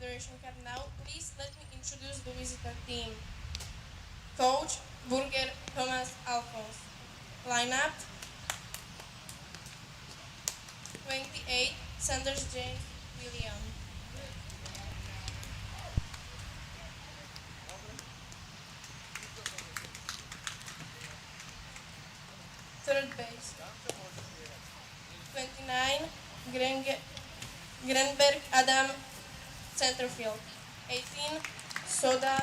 Federation Cup now. Please let me introduce the visitor team. Coach Burger Thomas Alphonse. Lineup 28 Sanders James William. Third base 29 Grenberg Adam Centerfield. 18 Soda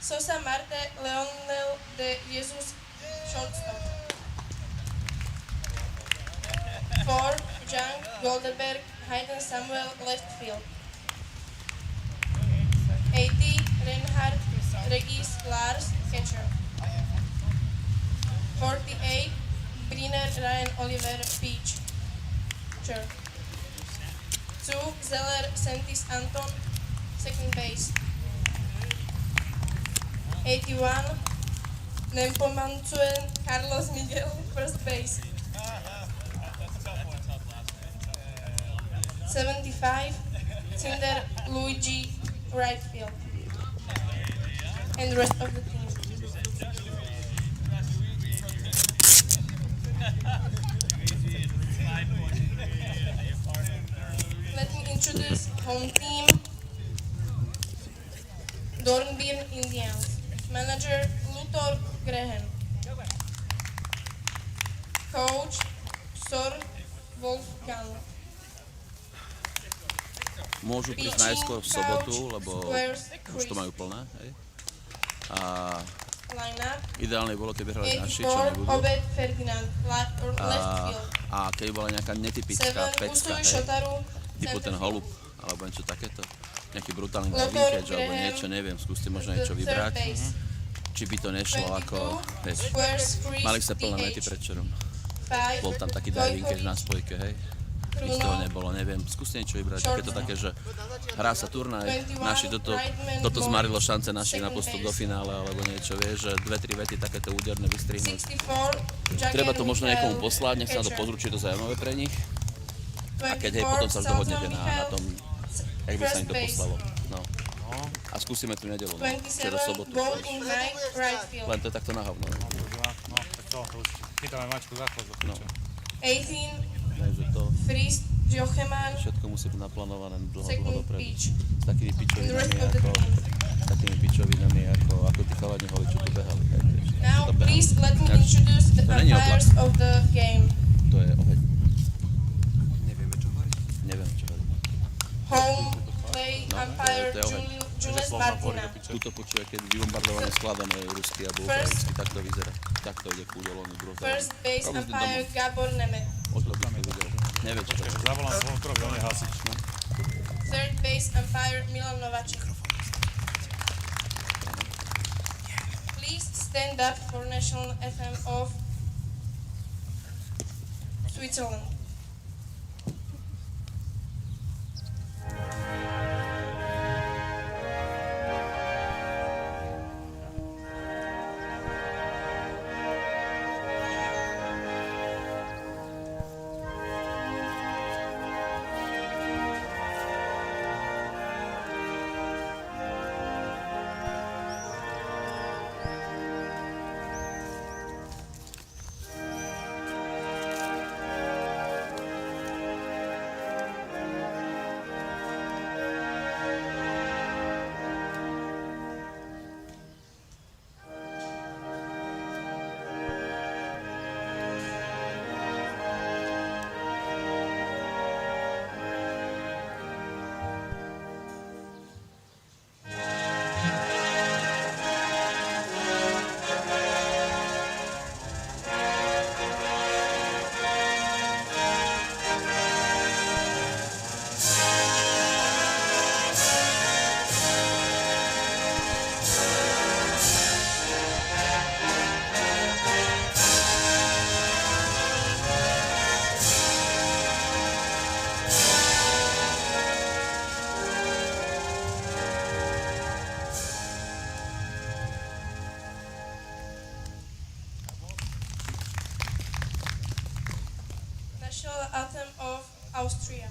Sosa Marte Leonel de Jesus shortstop. 4 Jang Goldenberg Hayden Samuel left field. 80 Reinhard Regis Lars catcher. 48 Briner Ryan Oliver pitcher. 2 Zeller Sentis Anton second base. 81 Nempomancuen Carlos Miguel first base. 75 Cinder Luigi right field. And the rest of the team. Let me introduce home team. Dornbirn Indians. Manager Luthor Graham. Coach Sor Wolfgang. Môžu prísť najskôr v sobotu, lebo už to majú plné. Hej. A ideálne bolo, keby hrali naši, čo nebudú. A keby bola nejaká netypická pecka, hej, typu ten holub, alebo niečo takéto. Nejaký brutálny linkage, alebo niečo, neviem, skúste možno niečo vybrať. Či by to nešlo ako, vieš, mali sa plné mety predčerom. Bol tam taký linkage na spojke, hej. Nič toho nebolo, neviem, skúste niečo vybrať. Je to také, že hrá sa turnaj, naši toto zmarilo šance našich na postup do finále, alebo niečo, vieš, že 2-3 vety takéto úderné vystrihnúť. Treba to možno niekomu poslať, nech sa to pozrú, či je to zaujímavé pre nich. A keď hej, potom sa už dohodnete na tom, jak by sa im to poslalo. No. A skúsime tú nedelu, no, včera sobotu. Len to je takto na hovno. No, tak to už chytáme mačku za chvost. No. 18 Takže to Frist Jocheman všetko musí byť naplánované dlho dopredu. pitch. S takými pičovinami, ako tí chalani holi, čo tu behali. Hej, Now please let me introduce the umpires of the game. To je oheň. Nevieme, čo hovorí. Neviem, čo hovorí. Home play umpire to je oheň. Jules Martina. Tuto počuje, keď vybombardované skladané rusky alebo ukrajinsky, tak to vyzerá. Tak to ide kúdelom z druhého. First base umpire Gabor Nemec. Neviem, čo to je. Zavolám svojom kroku, on je hasič. Third base umpire Milan Novaček. Please stand up for national anthem of Switzerland. anthem of Austria.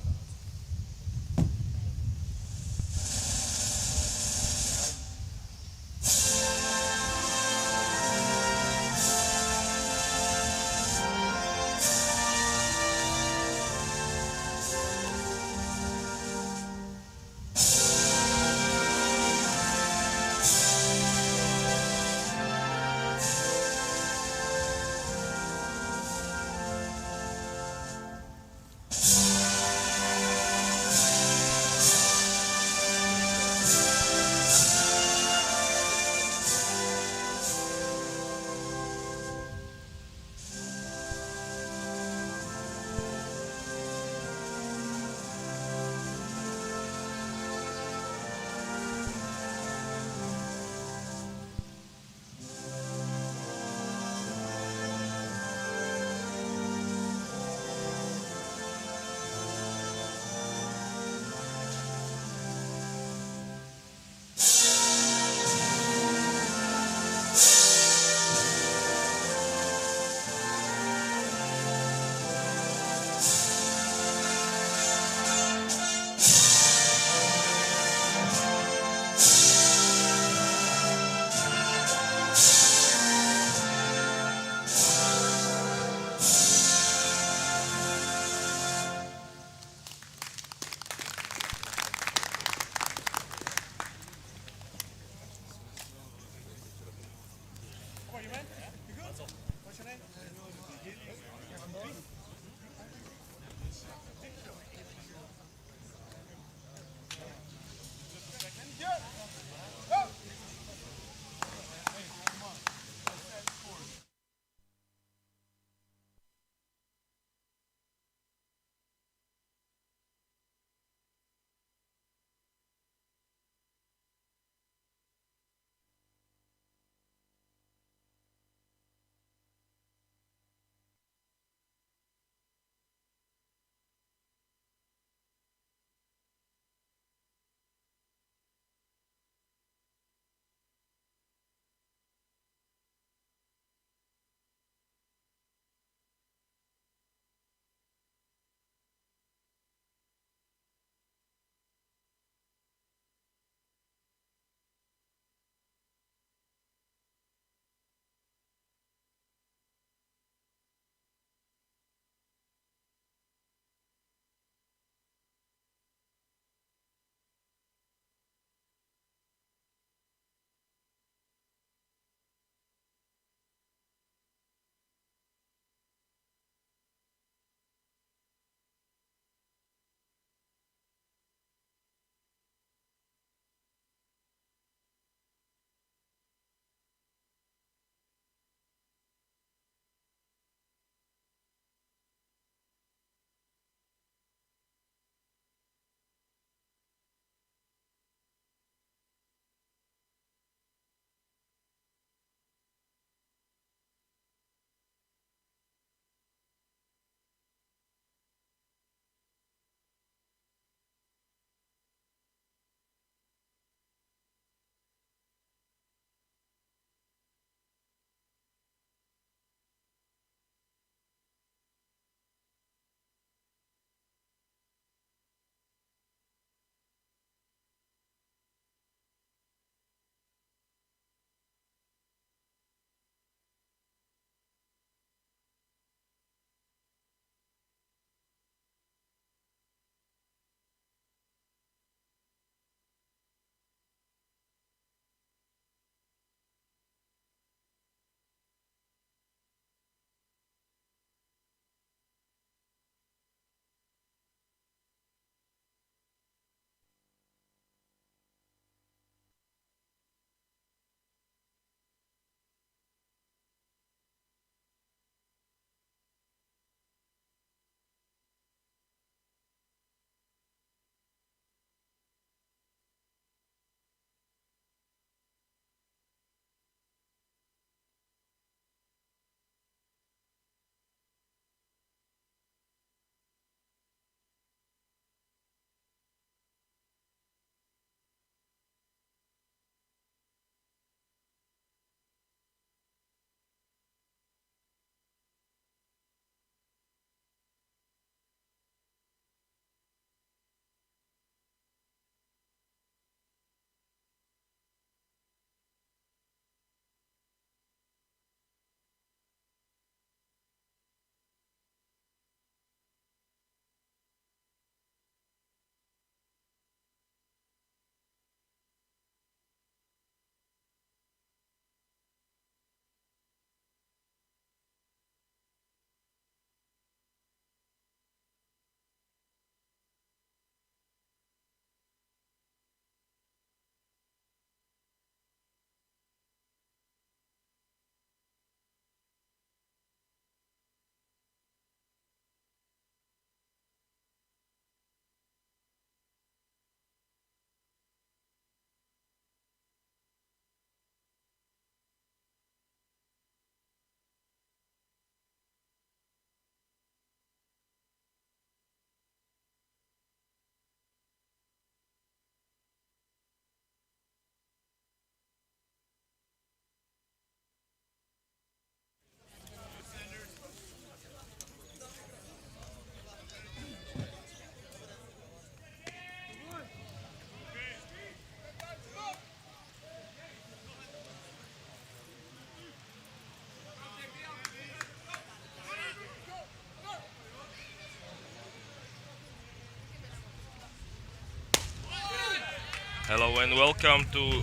Hello and welcome to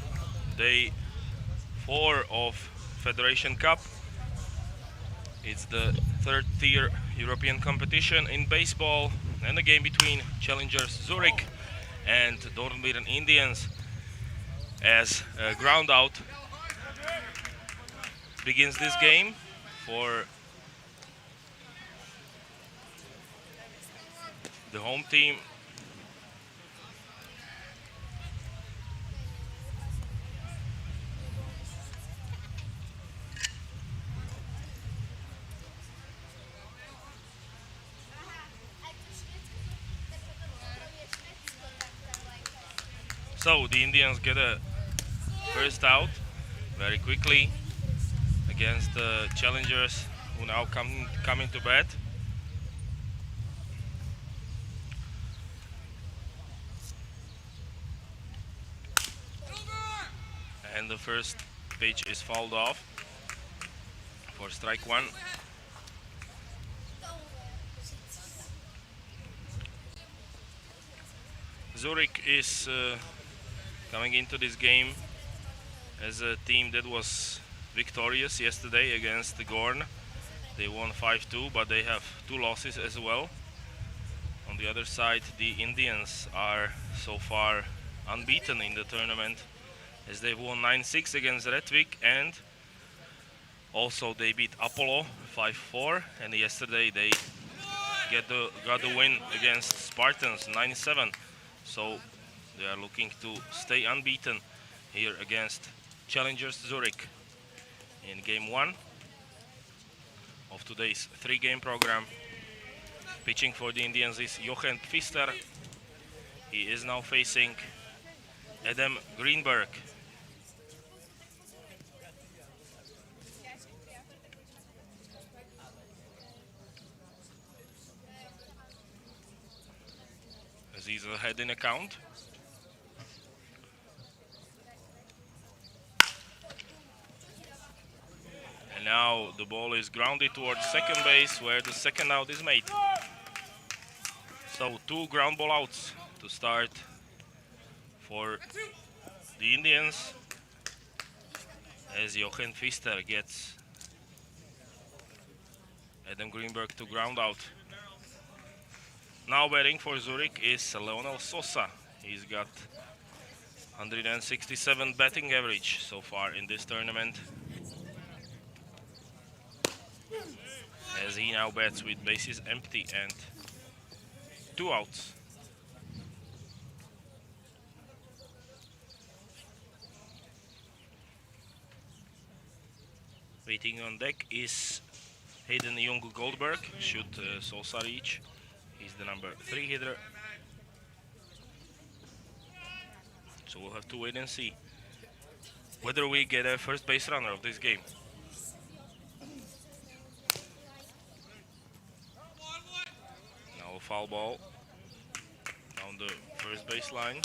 day 4 of Federation Cup. It's the third tier European competition in baseball and a game between challengers Zurich and Dornbirn Indians as ground out begins this game for the home team. So the Indians get a first out very quickly against the challengers who now come into bat. And the first pitch is fouled off for strike one. Zurich is coming into this game as a team that was victorious yesterday against the Gorn. They won 5-2, but they have 2 losses as well. On the other side, the Indians are so far unbeaten in the tournament as they've won 9-6 against Redvik, and also they beat Apollo 5-4, and yesterday they got the win against Spartans 9-7. So they are looking to stay unbeaten here against challengers Zurich in game 1 of today's 3-game program. Pitching for the Indians is Jochen Pfister. He is now facing Adam Greenberg. As he's ahead in a count. And now the ball is grounded towards second base where the second out is made. So 2 ground ball outs to start for the Indians as Jochen Pfister gets Adam Greenberg to ground out. Now batting for Zurich is Leonel Sosa. He's got 167 batting average so far in this tournament, as he now bats with bases empty and 2 outs. Waiting on deck is Hayden Young Goldberg. Should Sosa reach, he's the number 3 hitter. So we'll have to wait and see whether we get a first base runner of this game. Now a foul ball down the first base line.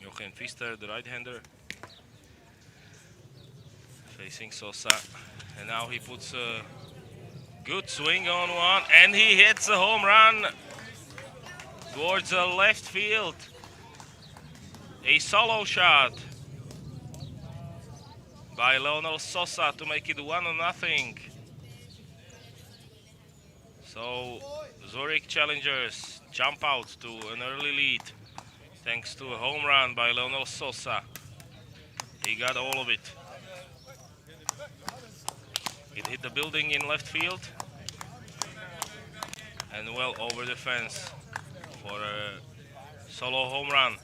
Jochen Pfister, the right-hander, facing Sosa, and now he puts a good swing on one, and he hits a home run towards the left field. A solo shot by Leonel Sosa to make it 1-0. So Zurich challengers jump out to an early lead thanks to a home run by Leonel Sosa. He got all of it. It hit the building in left field and well over the fence for a solo home run.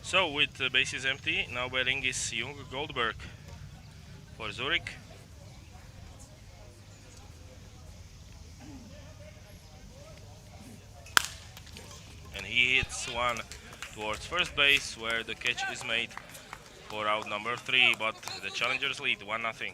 So with the bases empty, now batting is Jung Goldberg for Zurich. And he hits one towards first base where the catch is made for out number 3, but the challengers lead 1-0.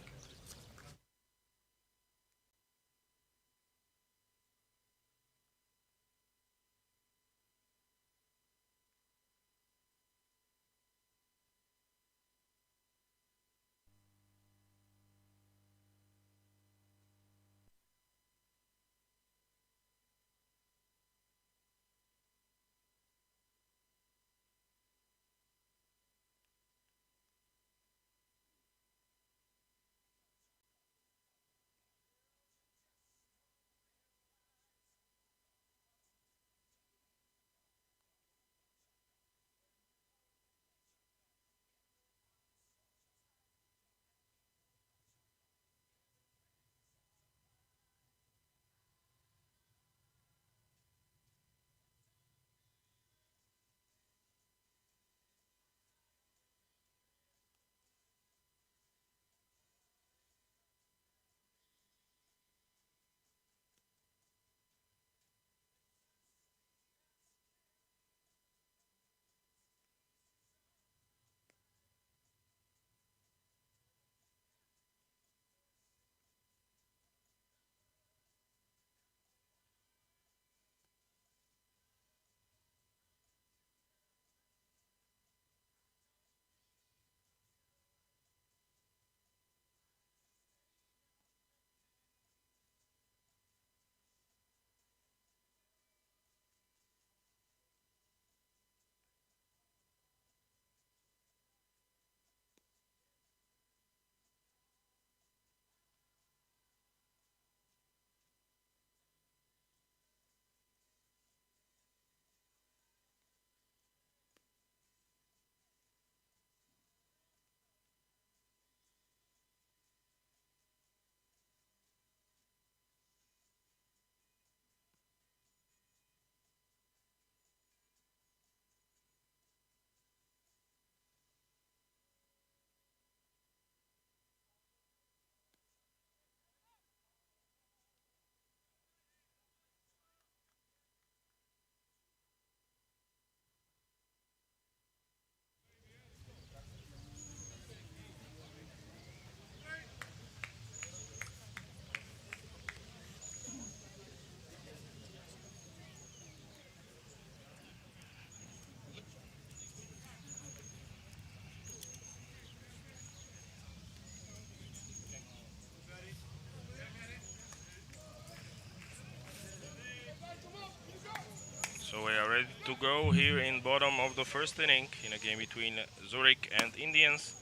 So we are ready to go here in bottom of the first inning in a game between Zurich and Indians,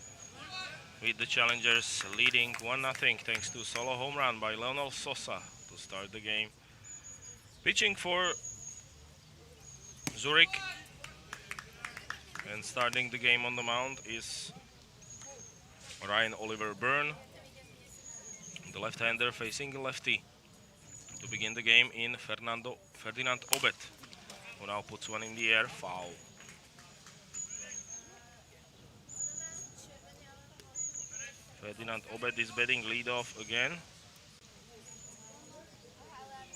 with the challengers leading 1-0 thanks to solo home run by Leonel Sosa to start the game. Pitching for Zurich and starting the game on the mound is Ryan Oliver Byrne, the left-hander facing the lefty. To begin the game in Ferdinand Obet, who now puts one in the air, foul. Ferdinand Obed is batting leadoff again.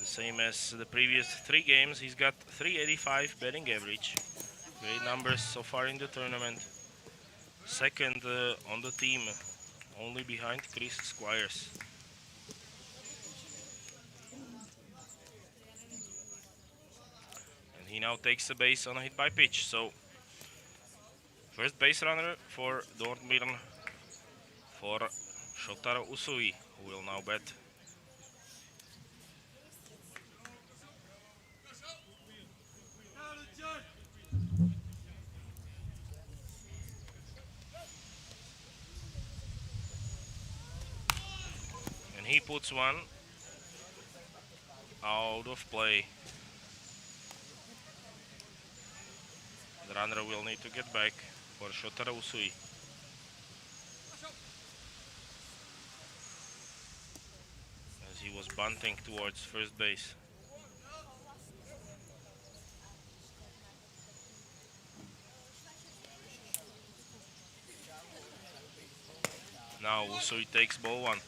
The same as the previous 3 games, he's got 385 batting average. Great numbers so far in the tournament. Second on the team, only behind Chris Squires. And he now takes the base on a hit by pitch. So first base runner for Dornbirn for Shotaro Usui, who will now bat. And he puts one out of play. The runner will need to get back for Shotaro Usui. As he was bunting towards first base. Now Usui takes ball 1.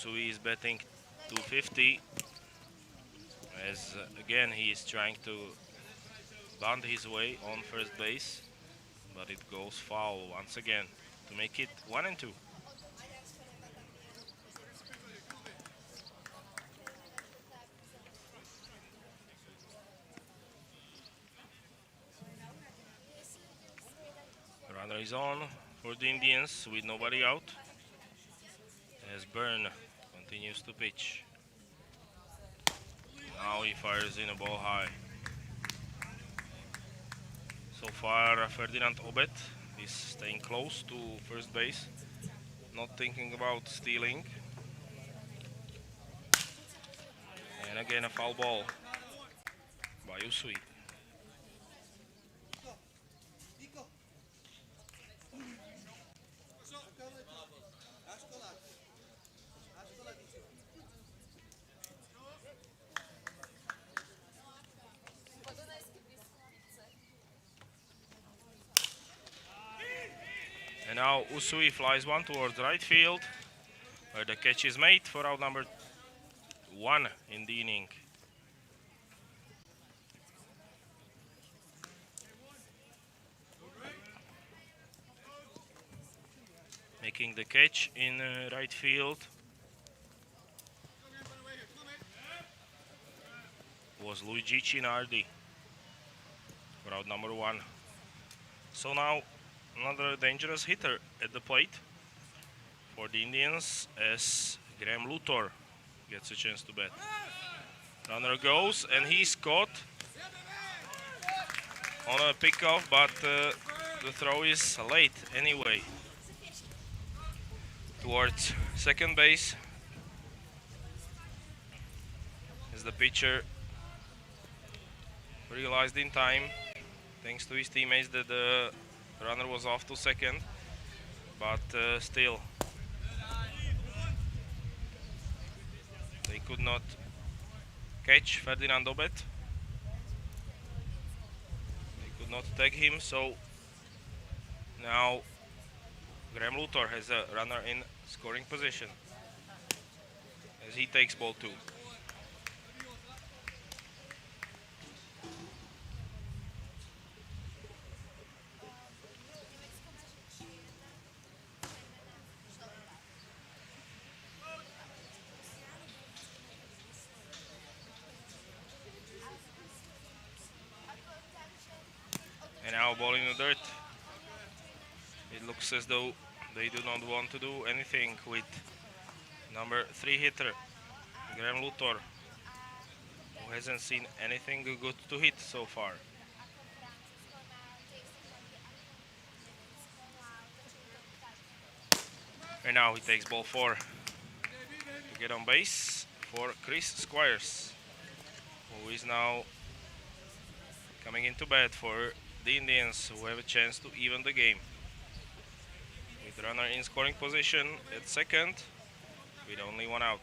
Usui is betting 250 as again he is trying to bunt his way on first base, but it goes foul once again to make it 1-2. Runner is on for the Indians with nobody out as Byrne continues to pitch. Now he fires in a ball high. So far Ferdinand Obet is staying close to first base, not thinking about stealing. And again a foul ball by Usui. And now Usui flies one towards right field, where the catch is made for out number 1 in the inning. Making the catch in right field was Luigi Cinardi for out number 1. So now another dangerous hitter at the plate for the Indians as Graham Luthor gets a chance to bat. Runner goes and he's caught on a pickoff, but the throw is late anyway towards second base as the pitcher realized in time, thanks to his teammates, that the runner was off to second, but still they could not catch Ferdinand Obet. They could not tag him, so now Graham Luthor has a runner in scoring position as he takes ball 2. And now ball in the dirt. It looks as though they do not want to do anything with number 3 hitter, Graham Luthor, who hasn't seen anything good to hit so far. And now he takes ball 4 to get on base for Chris Squires, who is now coming into bat for the Indians, who have a chance to even the game. With runner in scoring position at second, with only 1 out.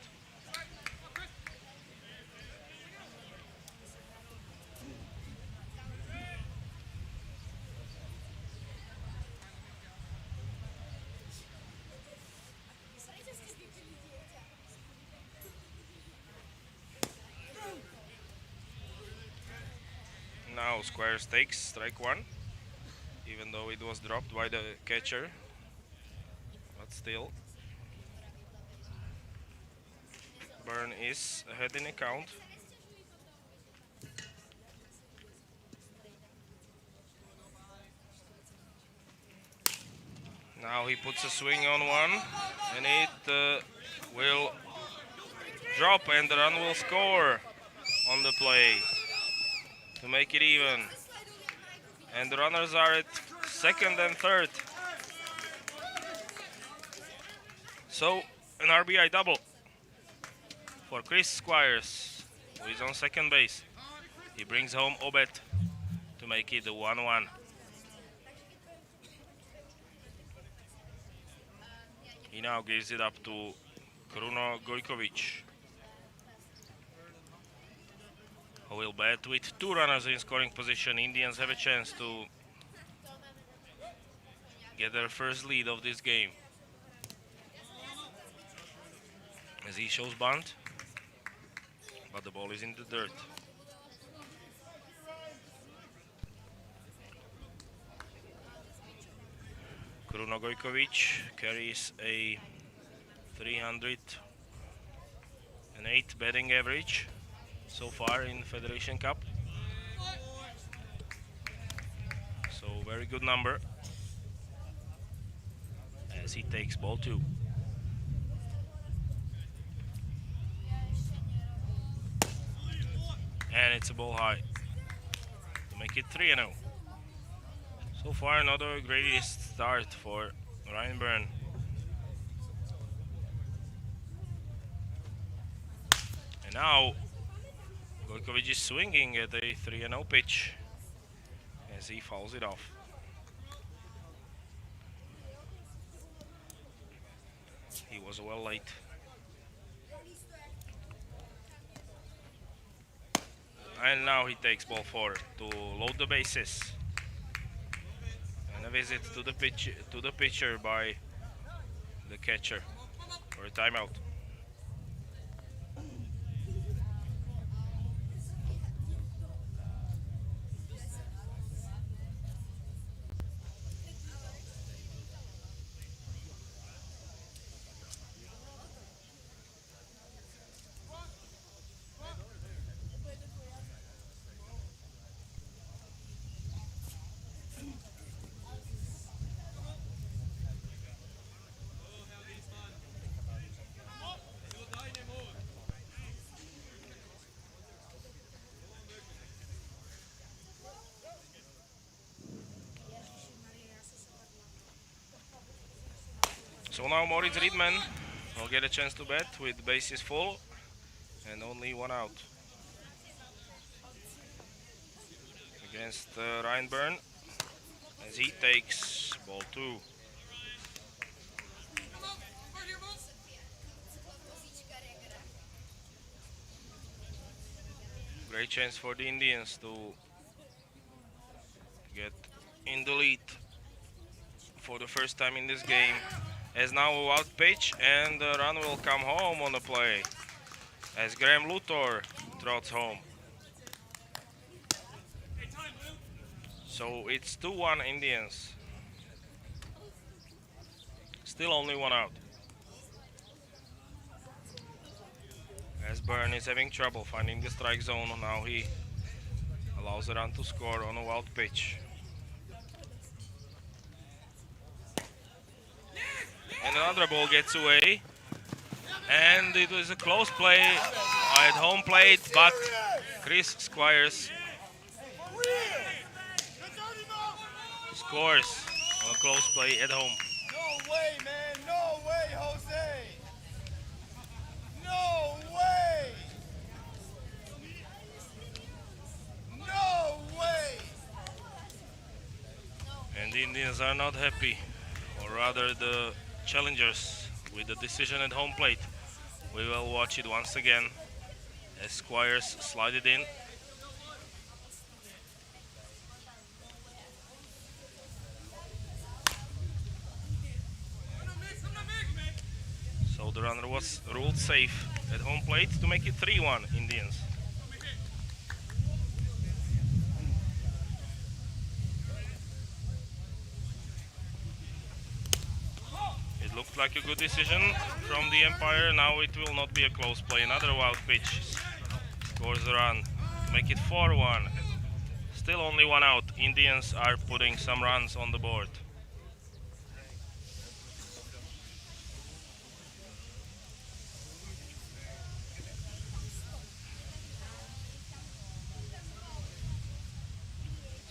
Now Squires takes strike 1, even though it was dropped by the catcher, but still Byrne is ahead in the count. Now he puts a swing on one, and it will drop, and the run will score on the play to make it even. And the runners are at second and third. So an RBI double for Chris Squires, who is on second base. He brings home Obet to make it a 1-1. He now gives it up to Kruno Gojkovic, who will bat with 2 runners in scoring position. Indians have a chance to get their first lead of this game. as he shows bunt, but the ball is in the dirt. Kruno Gojkovic carries a 308 batting average so far in Federation Cup. So very good number as he takes ball 2. And it's a ball high to make it 3-0. So far another greatest start for Ryan Byrne. And now Gojkovic is swinging at a 3-0 pitch as he fouls it off. He was well late. And now he takes ball 4 to load the bases. And a visit to the pitcher by the catcher for a timeout. So now Moritz Riedman will get a chance to bat with bases full and only 1 out against Ryan Byrne as he takes ball 2. Great chance for the Indians to get in the lead for the first time in this game. As now a wild pitch and the run will come home on the play as Graham Luthor trots home. So it's 2-1 Indians. Still only 1 out. As Byrne is having trouble finding the strike zone, now he allows the run to score on a wild pitch. And another ball gets away. And it was a close play at home plate, but Chris Squires scores on a close play at home. No way, man. No way, Jose. No way. No way. And the Indians are not happy, or rather the challengers, with the decision at home plate. We will watch it once again as Squires slide it in. So the runner was ruled safe at home plate to make it 3-1 Indians. It looked like a good decision from the umpire. Now it will not be a close play. Another wild pitch scores a run to make it 4-1. Still only 1 out. Indians are putting some runs on the board.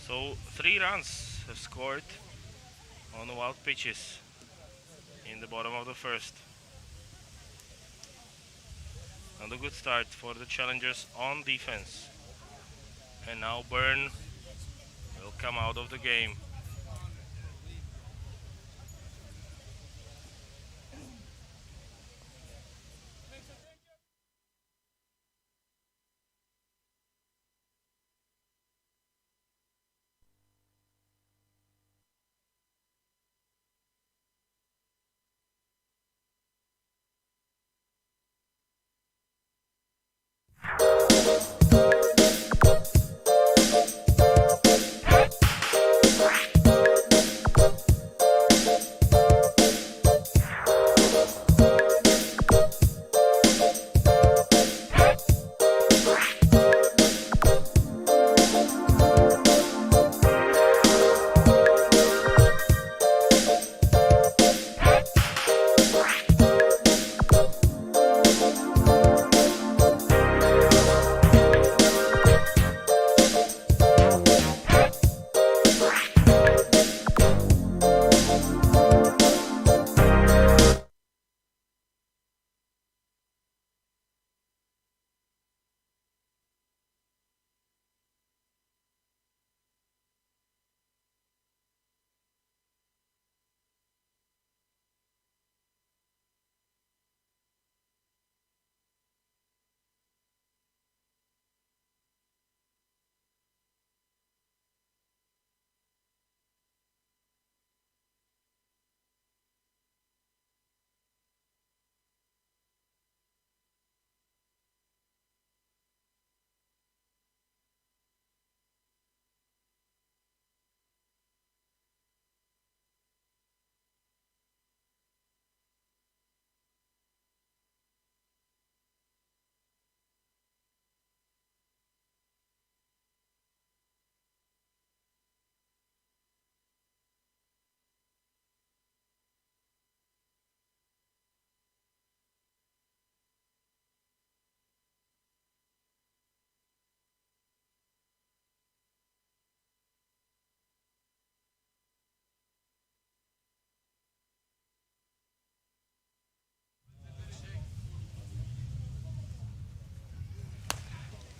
So 3 runs have scored on the wild pitches in the bottom of the first. And a good start for the challengers on defense. And now Byrne will come out of the game.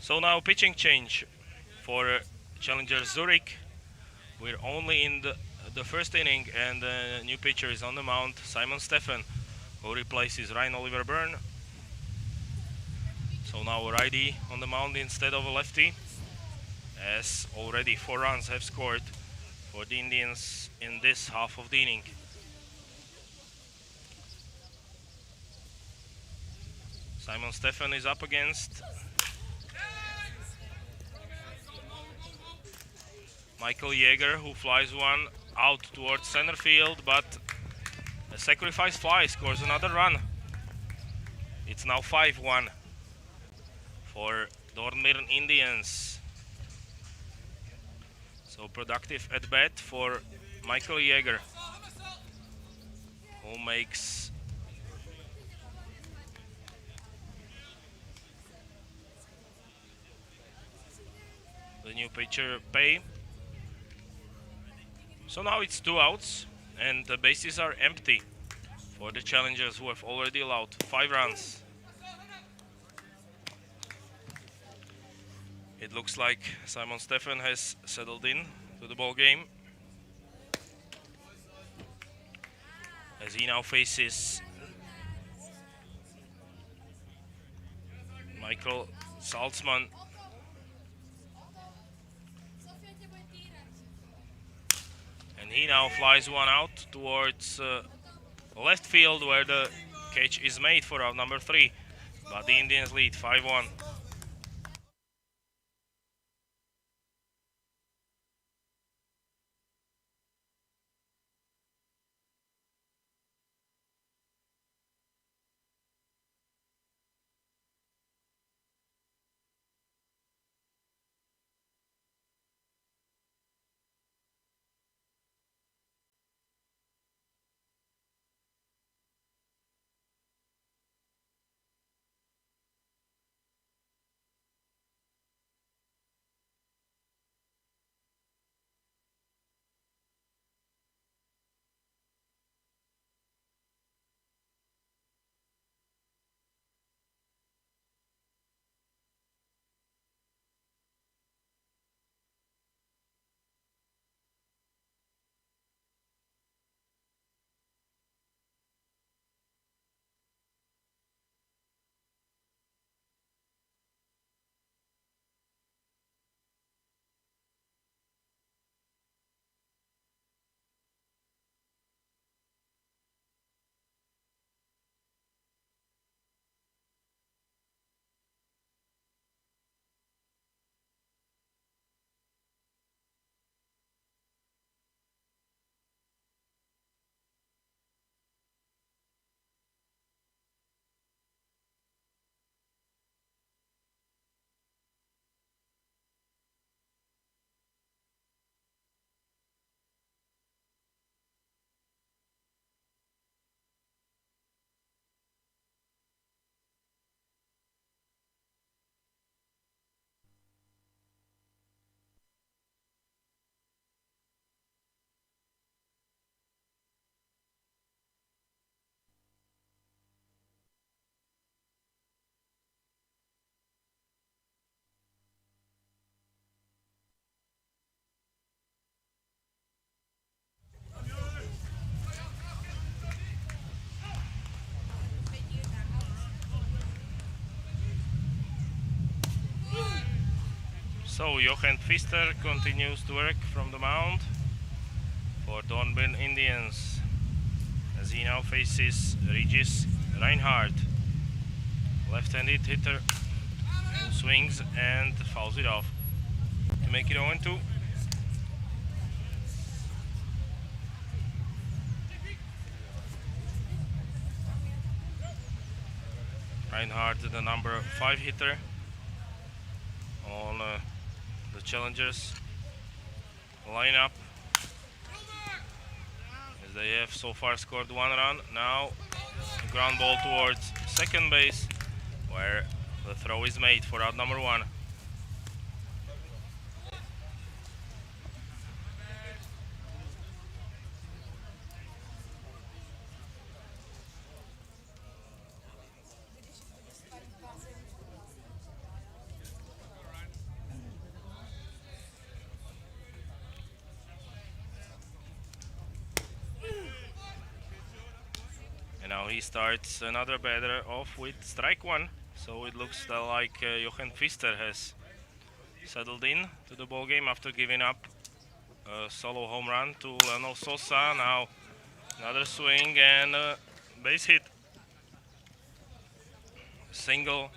So now pitching change for challenger Zurich. We're only in the first inning, and the new pitcher is on the mound, Simon Steffen, who replaces Ryan Oliver Byrne. So now a righty on the mound instead of a lefty, as already 4 runs have scored for the Indians in this half of the inning. Simon Steffen is up against Michael Jäger, who flies one out towards center field, but a sacrifice fly scores another run. It's now 5-1 for Dornbirn Indians. So productive at bat for Michael Jäger, who makes the new pitcher pay. So now it's 2 outs and the bases are empty for the challengers, who have already allowed 5 runs. It looks like Simon Steffen has settled in to the ball game, as he now faces Michael Salzman. And he now flies one out towards left field, where the catch is made for out number 3. But the Indians lead 5-1. So Jochen Pfister continues to work from the mound for Dornbirn Indians, as he now faces Regis Reinhardt, left-handed hitter, who swings and fouls it off to make it 0-2. Reinhardt, the number 5 hitter on the challengers lineup, as they have so far scored 1 run. Now a ground ball towards second base, where the throw is made for out number 1. And now he starts another batter off with strike one. So it looks like Jochen Pfister has settled in to the ball game after giving up a solo home run to Lionel Sosa. Now another swing and base hit. Single.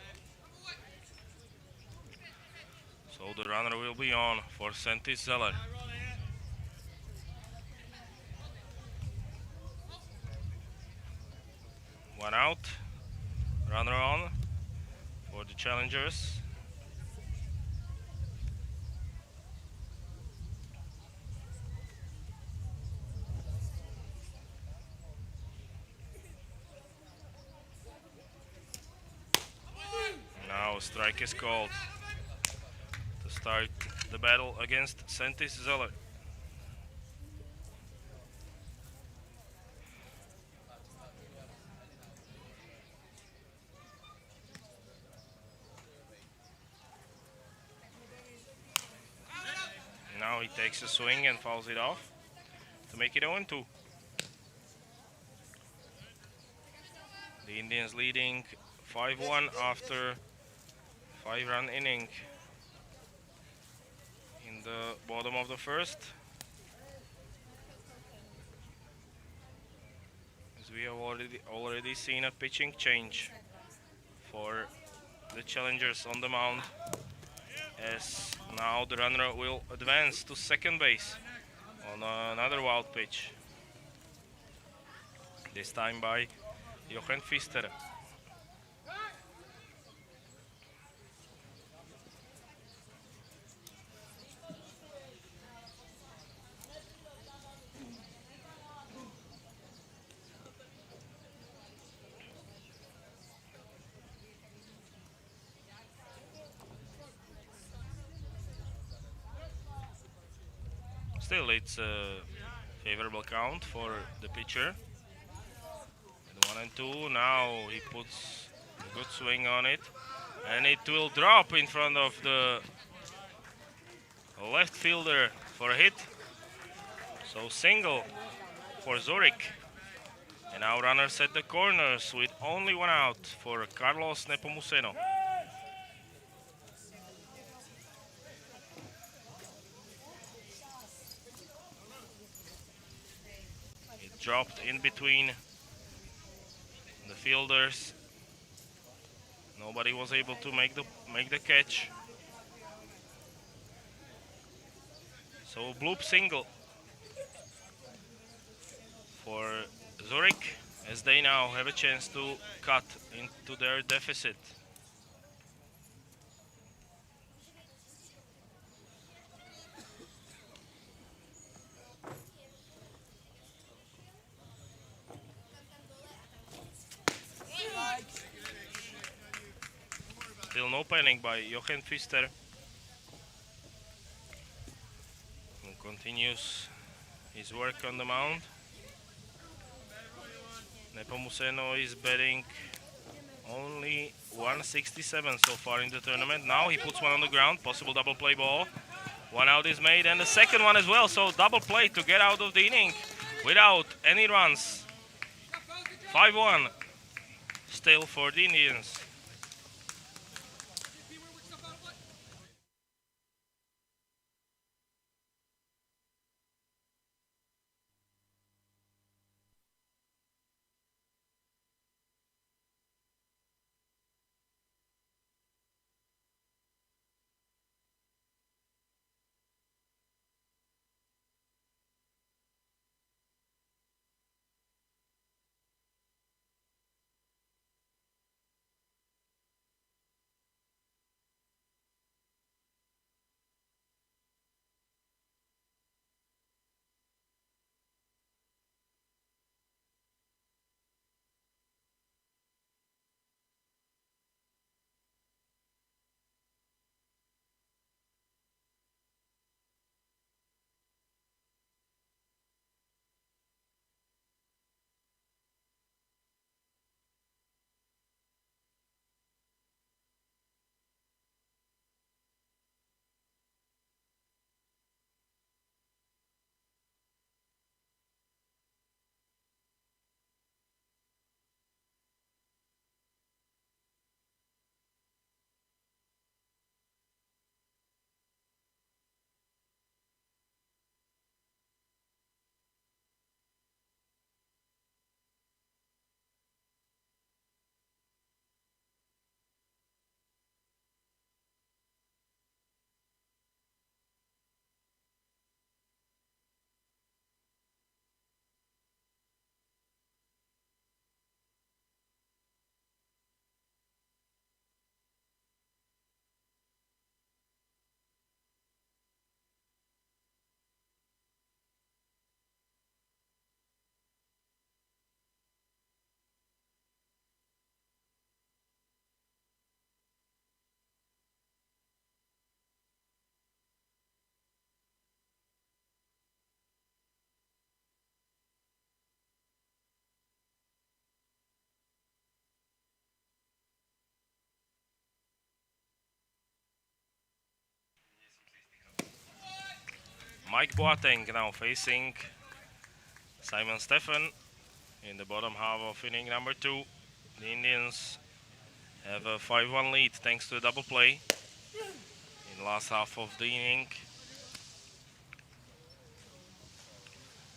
So the runner will be on for Sentis Zeller. One out. Runner on for the challengers. Now strike is called to start the battle against Sentis Zeller. Now he takes a swing and fouls it off to make it 0-2. The Indians leading 5-1 after 5-run inning in the bottom of the first. As we have already seen a pitching change for the challengers on the mound, as now the runner will advance to second base on another wild pitch, this time by Jochen Pfister. Still, it's a favorable count for the pitcher. And 1-2. Now he puts a good swing on it, and it will drop in front of the left fielder for a hit. So single for Zürich. And now runners at the corners with only one out for Carlos Nepomuceno. It dropped in between the fielders. Nobody was able to make the catch. So bloop single for Zürich, as they now have a chance to cut into their deficit. Still no panic by Jochen Pfister, who continues his work on the mound. Nepomuceno is batting only 167 so far in the tournament. Now he puts one on the ground, possible double play ball. One out is made, and the second one as well, so double play to get out of the inning without any runs. 5-1 still for the Indians. Mike Boateng now facing Simon Stephen in the bottom half of inning number 2. The Indians have a 5-1 lead thanks to a double play in the last half of the inning.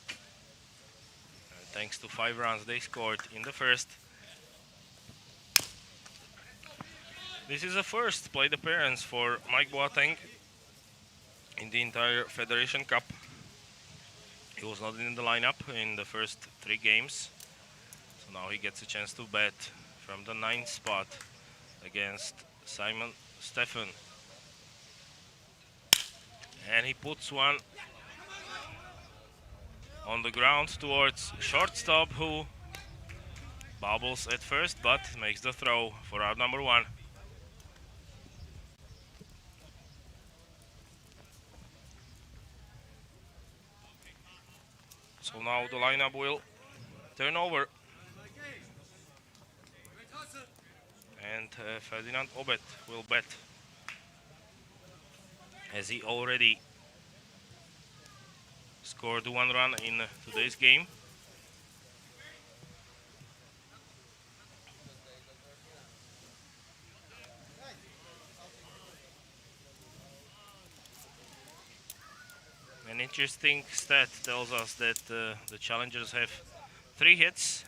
And thanks to 5 runs they scored in the first. This is the first plate appearance for Mike Boateng in the entire Federation Cup. He was not in the lineup in the first 3 games. So now he gets a chance to bat from the 9th spot against Simon Stephen. And he puts one on the ground towards shortstop, who bobbles at first but makes the throw for out number 1. So now the lineup will turn over. And Ferdinand Obet will bat, as he already scored 1 run in today's game. An interesting stat tells us that the challengers have 3 hits,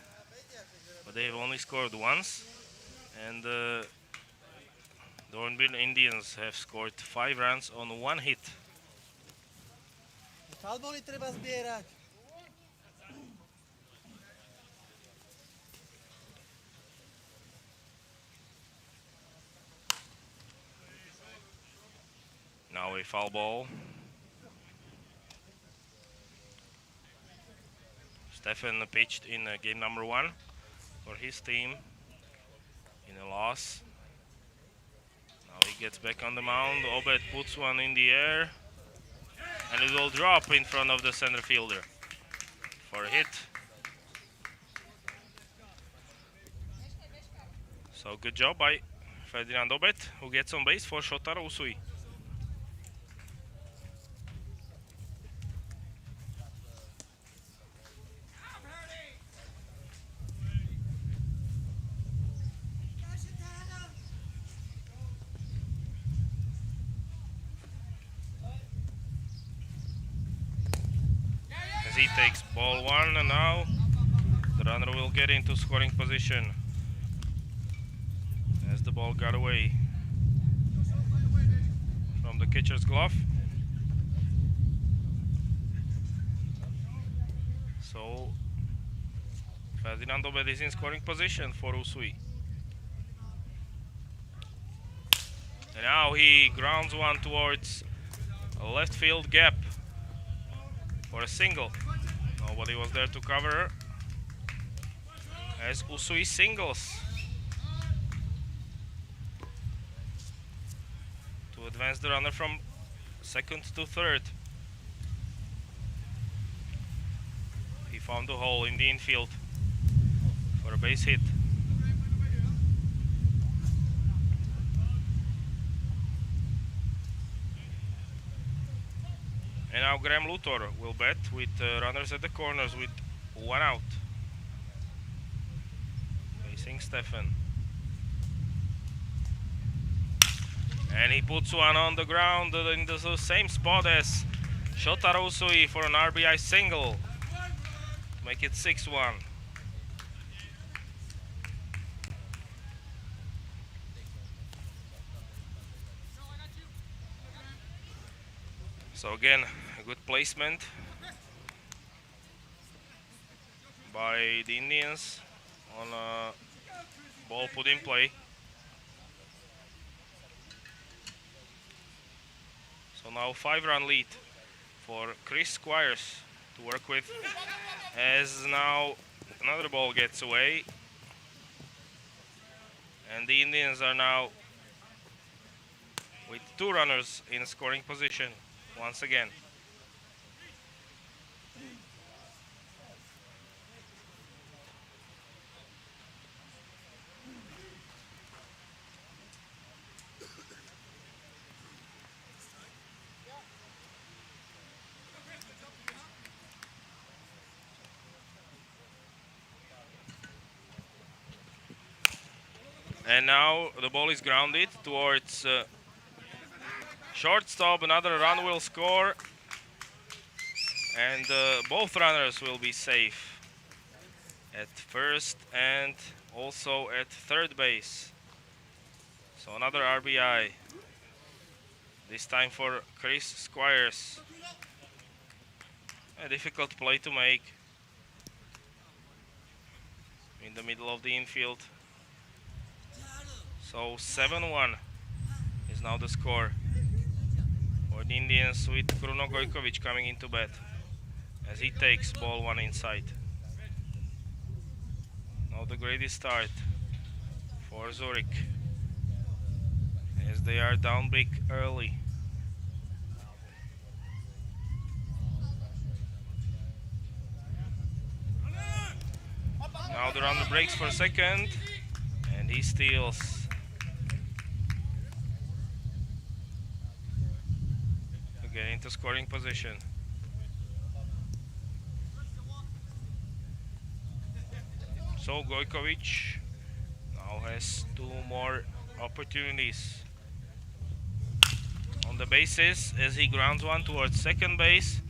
but they have only scored once, and the Dornbirn Indians have scored 5 runs on 1 hit. Falbony treba zbierať. Now a foul ball. Stefan pitched in game number 1 for his team in a loss. Now he gets back on the mound. Obed puts one in the air, and it will drop in front of the center fielder for a hit. So good job by Ferdinand Obed, who gets on base for Shotaro Usui. He takes ball 1, and now the runner will get into scoring position as the ball got away from the catcher's glove. So Ferdinand Obed is in scoring position for Usui. And now he grounds one towards a left field gap for a single. Nobody was there to cover as Usui singles to advance the runner from second to third. He found the hole in the infield for a base hit. And now Graham Luthor will bat with runners at the corners with 1 out. Facing Stefan. And he puts one on the ground in the same spot as Shotaro Usui for an RBI single. Make it 6-1. So again, a good placement by the Indians on a ball put in play. So now 5-run lead for Chris Squires to work with, as now another ball gets away, and the Indians are now with 2 runners in scoring position once again. And now the ball is grounded towards shortstop. Another run will score. And both runners will be safe at first and also at third base. So another RBI. This time for Chris Squires. A difficult play to make in the middle of the infield. So 7-1 is now the score for the Indians, with Kruno Gojkovic coming into bat as he takes ball one inside. Now the greatest start for Zürich as they are down big early. Now the runner breaks for second and he steals. Again into scoring position. So Gojkovic now has two more opportunities on the bases as he grounds one towards second base.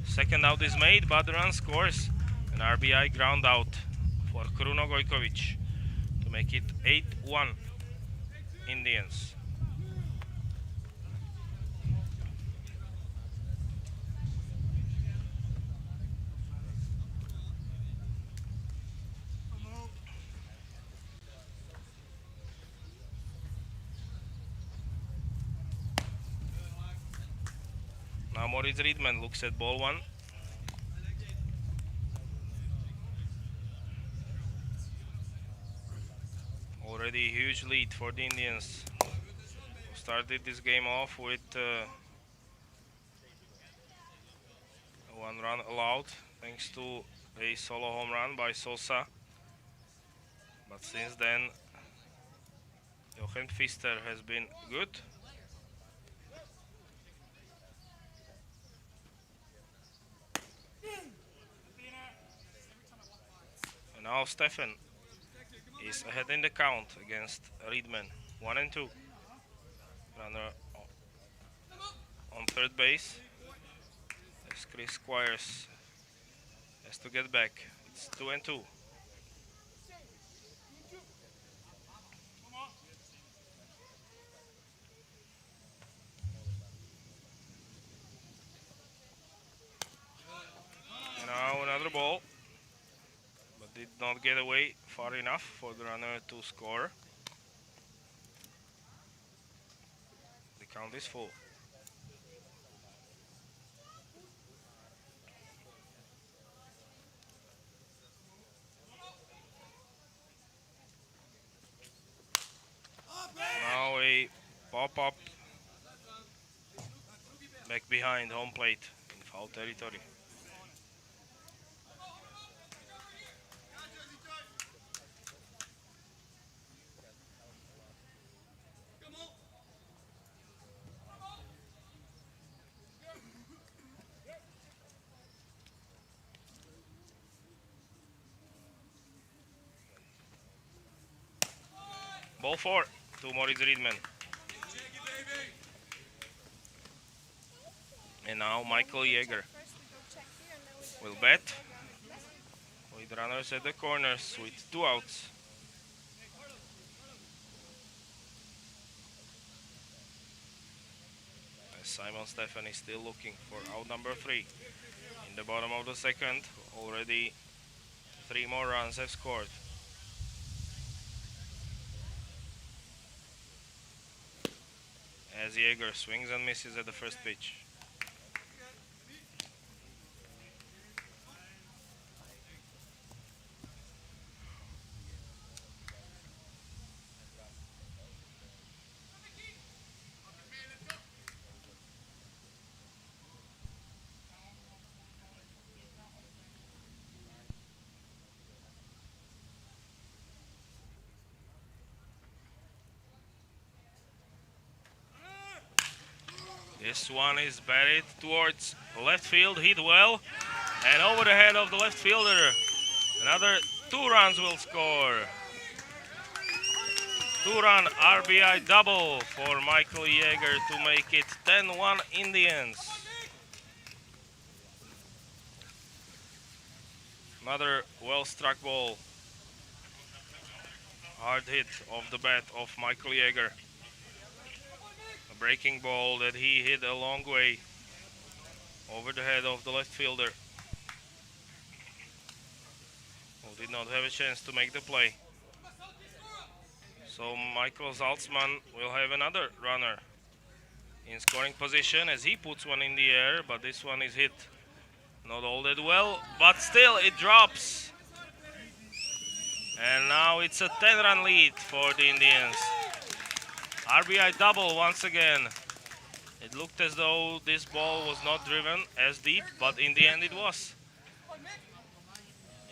Second out is made, but the run scores. An RBI ground out for Kruno Gojkovic to make it 8-1 Indians. Now Moritz Riedman looks at ball one. Already a huge lead for the Indians, who started this game off with one run allowed thanks to a solo home run by Sosa. But since then, Jochen Pfister has been good. And now Stefan is ahead in the count against Riedman. 1-2. Runner on third base as Chris Squires has to get back. It's 2-2. And now another ball, but did not get away far enough for the runner to score. The count is full. Now a pop-up back behind home plate in foul territory. Ball 4 to Moritz Riedman. And now Michael Jäger will bat with runners at the corners with 2 outs. As Simon Stefan is still looking for out number 3. In the bottom of the second, already 3 more runs have scored. As Jäger swings and misses at the first pitch. This one is batted towards left field, hit well, and over the head of the left fielder. Another 2 runs will score. two-run RBI double for Michael Jäger to make it 10-1 Indians. Another well-struck ball. Hard hit off the bat of Michael Jäger. A breaking ball that he hit a long way over the head of the left fielder, who did not have a chance to make the play. So Michael Salzman will have another runner in scoring position as he puts one in the air, but this one is hit not all that well, but still it drops. And now it's a 10-run lead for the Indians. RBI double once again. It looked as though this ball was not driven as deep, but in the end it was.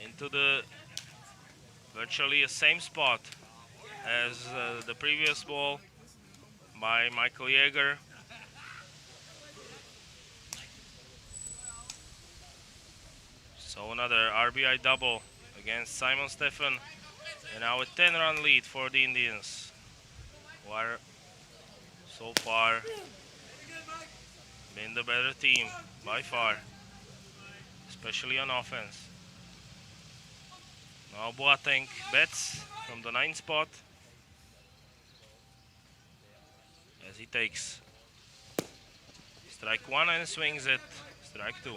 Into the virtually the same spot as the previous ball by Michael Jäger. So another RBI double against Simon Stephan, and now a 10-run lead for the Indians, who are so far been the better team by far, especially on offense. Now Boateng bats from the 9th spot as he takes strike 1 and swings at strike 2.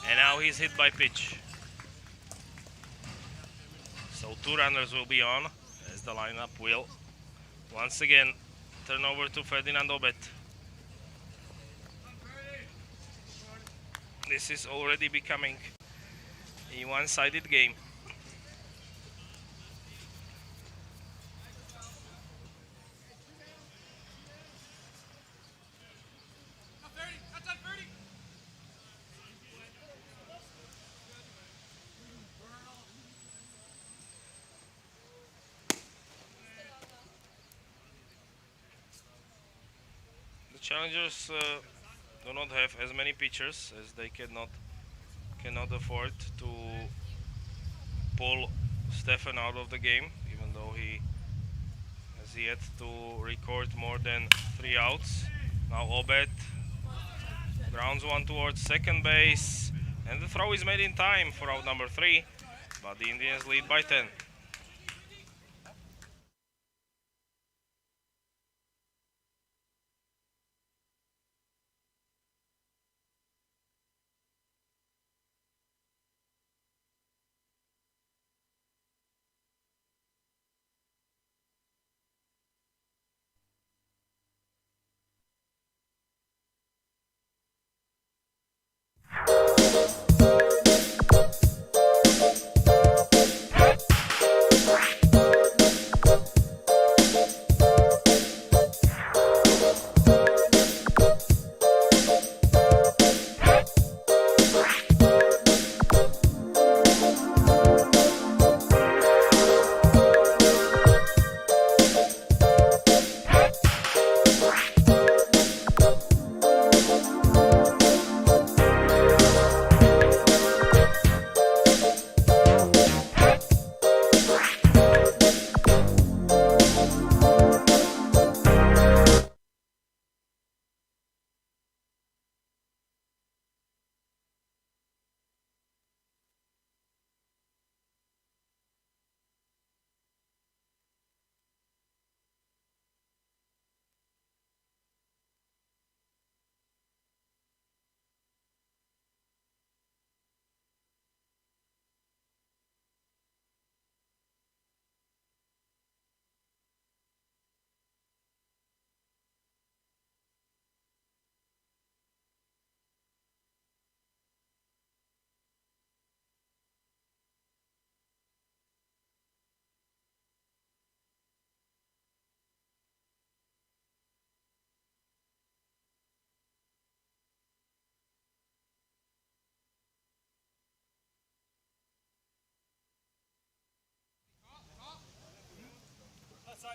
And now he's hit by pitch. So 2 runners will be on as the lineup will once again turn over to Ferdinand Obet. This is already becoming a one-sided game. The challengers do not have as many pitchers as they cannot afford to pull Stefan out of the game, even though he has yet to record more than 3 outs. Now Obet grounds one towards second base, and the throw is made in time for out number 3, but the Indians lead by 10.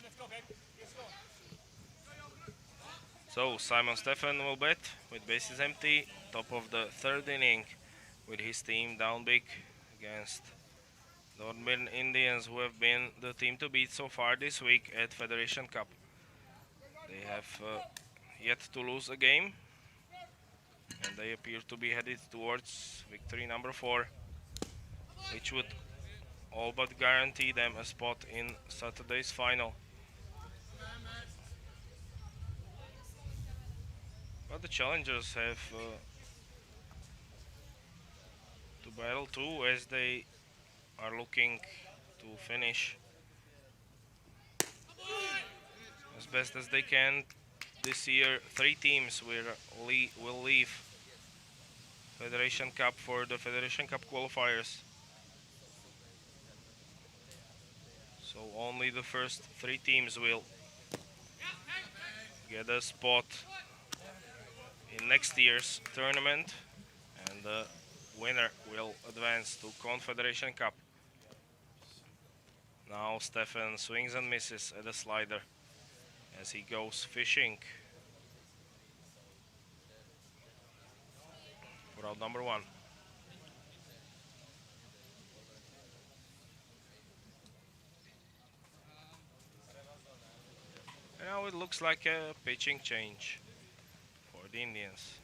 Let's go, babe. Let's go. So Simon Stephen will bat with bases empty, top of the third inning, with his team down big against Dornbirn Indians, who have been the team to beat so far this week at Federation Cup. They have yet to lose a game, and they appear to be headed towards victory number 4, which would all but guarantee them a spot in Saturday's final. But the challengers have to battle too, as they are looking to finish as best as they can. This year, 3 teams will leave Federation Cup for the Federation Cup qualifiers. So only the first 3 teams will get a spot in next year's tournament, and the winner will advance to Confederation Cup. Now Stefan swings and misses at a slider as he goes fishing for out number 1. And now it looks like a pitching change for the Indians.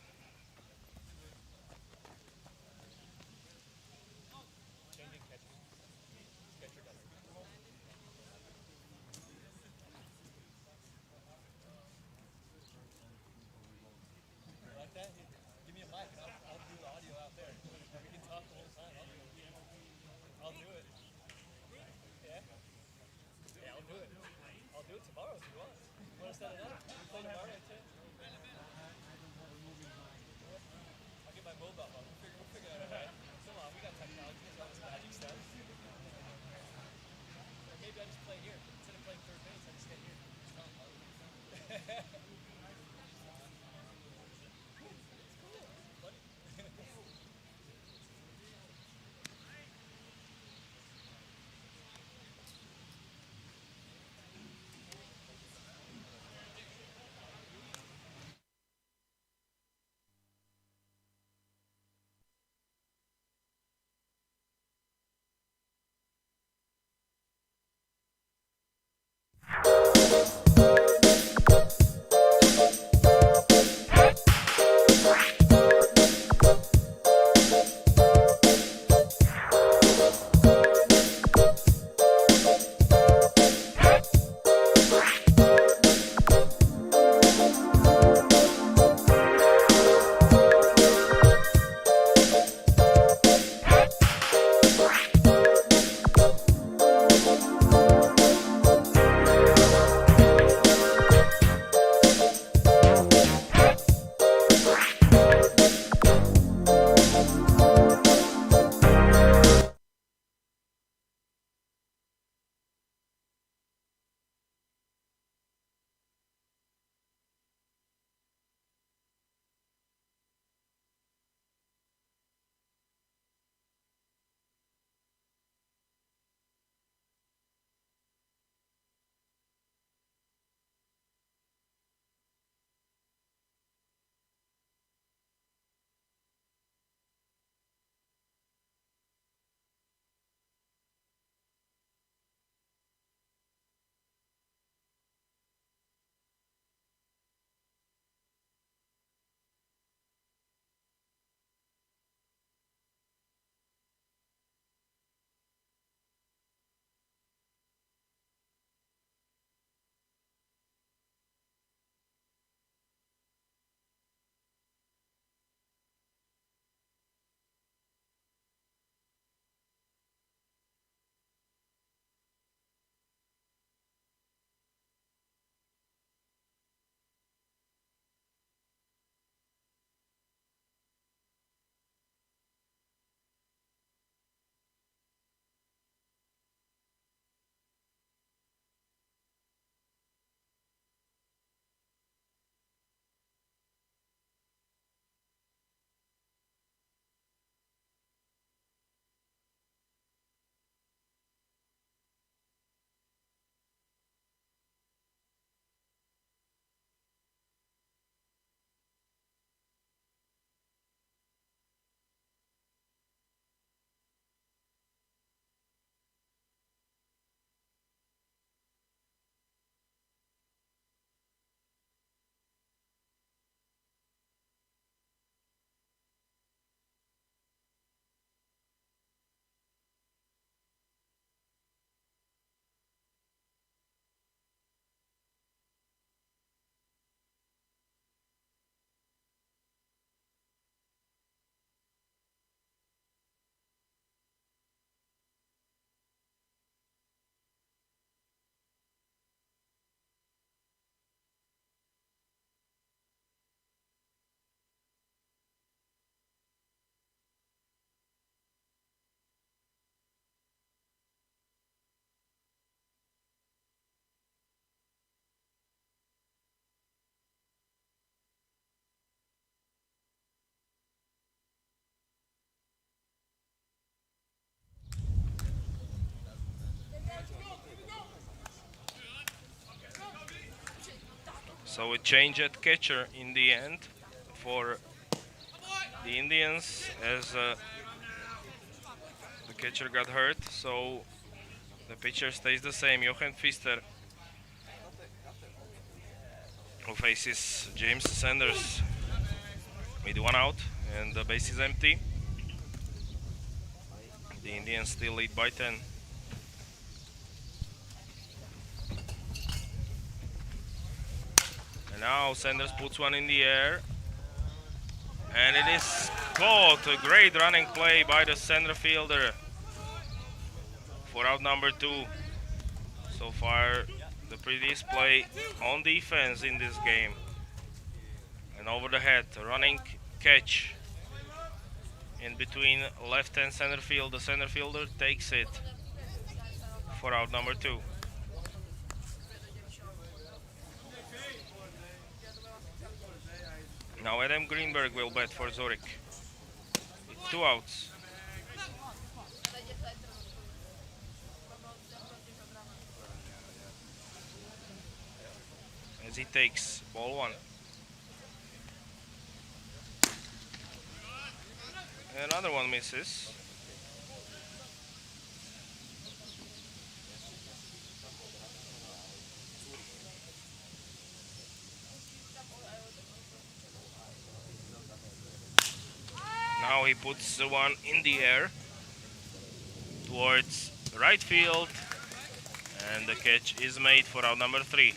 So we changed at catcher in the end for the Indians as the catcher got hurt. So the pitcher stays the same, Jochen Pfister, who faces James Sanders with 1 out and the base is empty. The Indians still lead by 10. And now Sanders puts one in the air. And it is caught. A great running play by the center fielder for out number 2. So far, the prettiest play on defense in this game. And over the head, a running catch in between left and center field. The center fielder takes it for out number 2. Now Adam Greenberg will bat for Zürich. With 2 outs. As he takes ball 1. Another one misses. Now he puts the one in the air towards right field, and the catch is made for out number 3.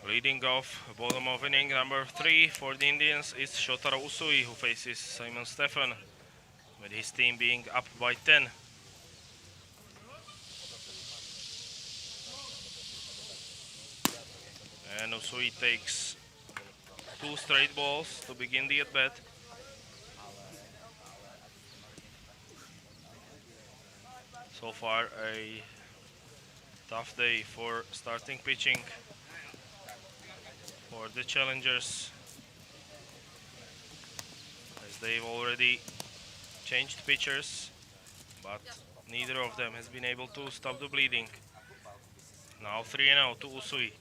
Leading off bottom of inning number 3 for the Indians is Shotaro Usui, who faces Simon Stefan, with his team being up by 10. And Usui takes 2 straight balls to begin the at-bat. So far a tough day for starting pitching for the challengers, as they've already changed pitchers, but neither of them has been able to stop the bleeding. Now 3-0 to Usui.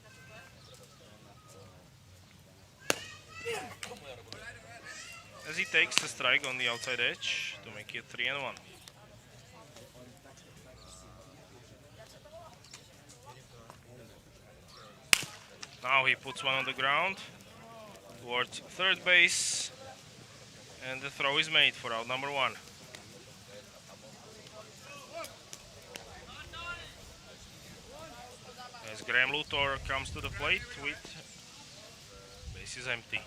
As he takes the strike on the outside edge to make it 3-1. Now he puts one on the ground towards third base, and the throw is made for out number 1. As Graham Luthor comes to the plate with bases empty.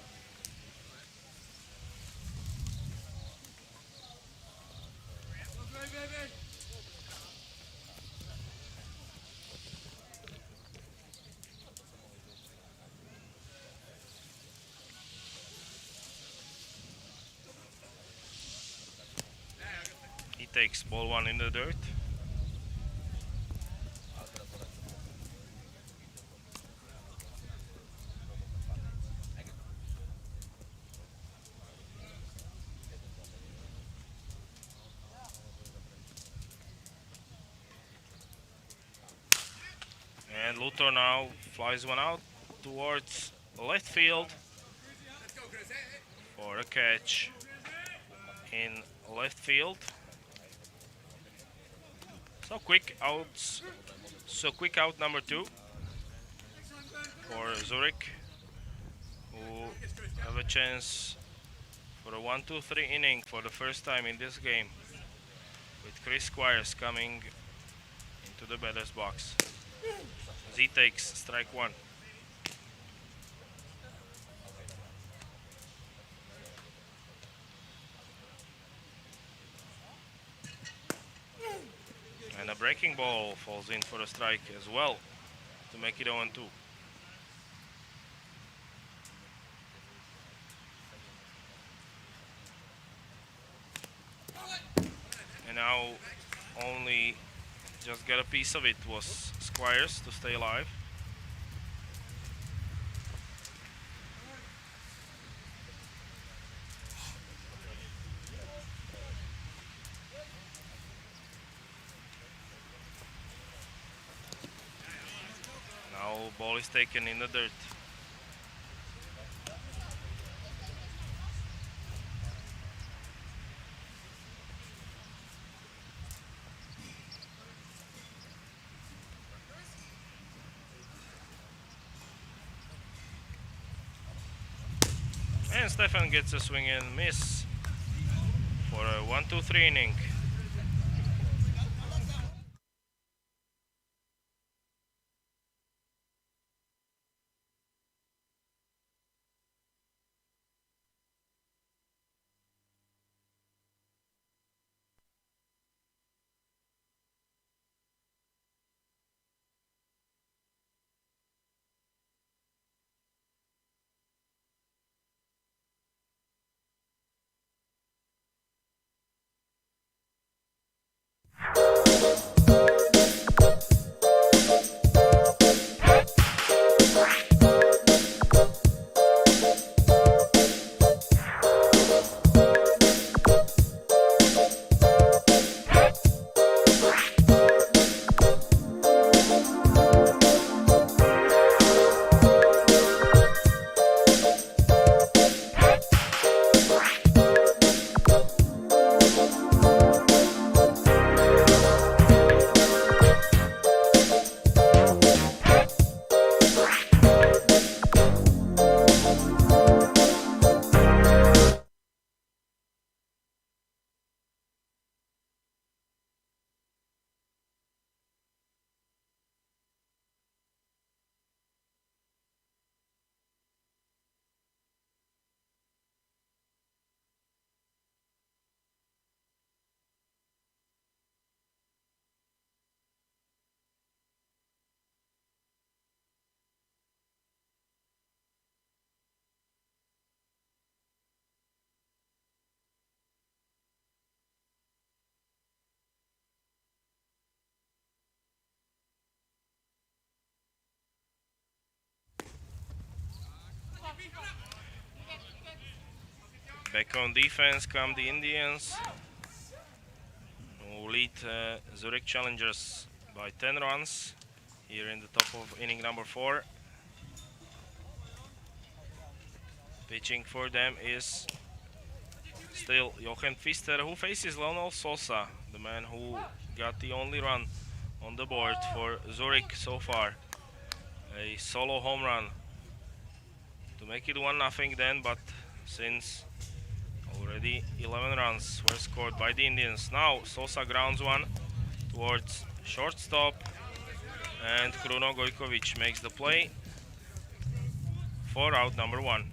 He takes ball 1 in the dirt. And Luthor now flies one out towards left field for a catch in left field. So quick out number 2 for Zurich, who have a chance for a 1-2-3 inning for the first time in this game, with Chris Squires coming into the batter's box. Z takes strike 1. And a breaking ball falls in for a strike as well to make it 0-2. And now only just got a piece of it was Squires to stay alive. Now ball is taken in the dirt. And Stefan gets a swing and miss for a 1-2-3 inning. Back on defense come the Indians, who lead Zurich Challengers by 10 runs here in the top of inning number 4. Pitching for them is still Jochen Pfister, who faces Lionel Sosa, the man who got the only run on the board for Zurich so far. A solo home run to make it 1-0 then, but since already 11 runs were scored by the Indians. Now Sosa grounds one towards shortstop, and Kruno Gojkovic makes the play for out number 1.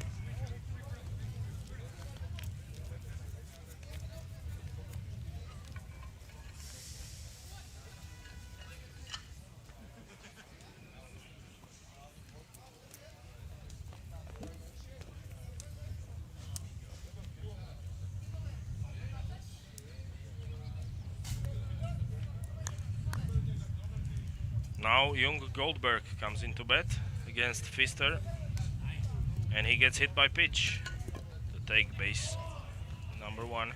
Now young Goldberg comes into bat against Pfister, and he gets hit by pitch to take base number 1.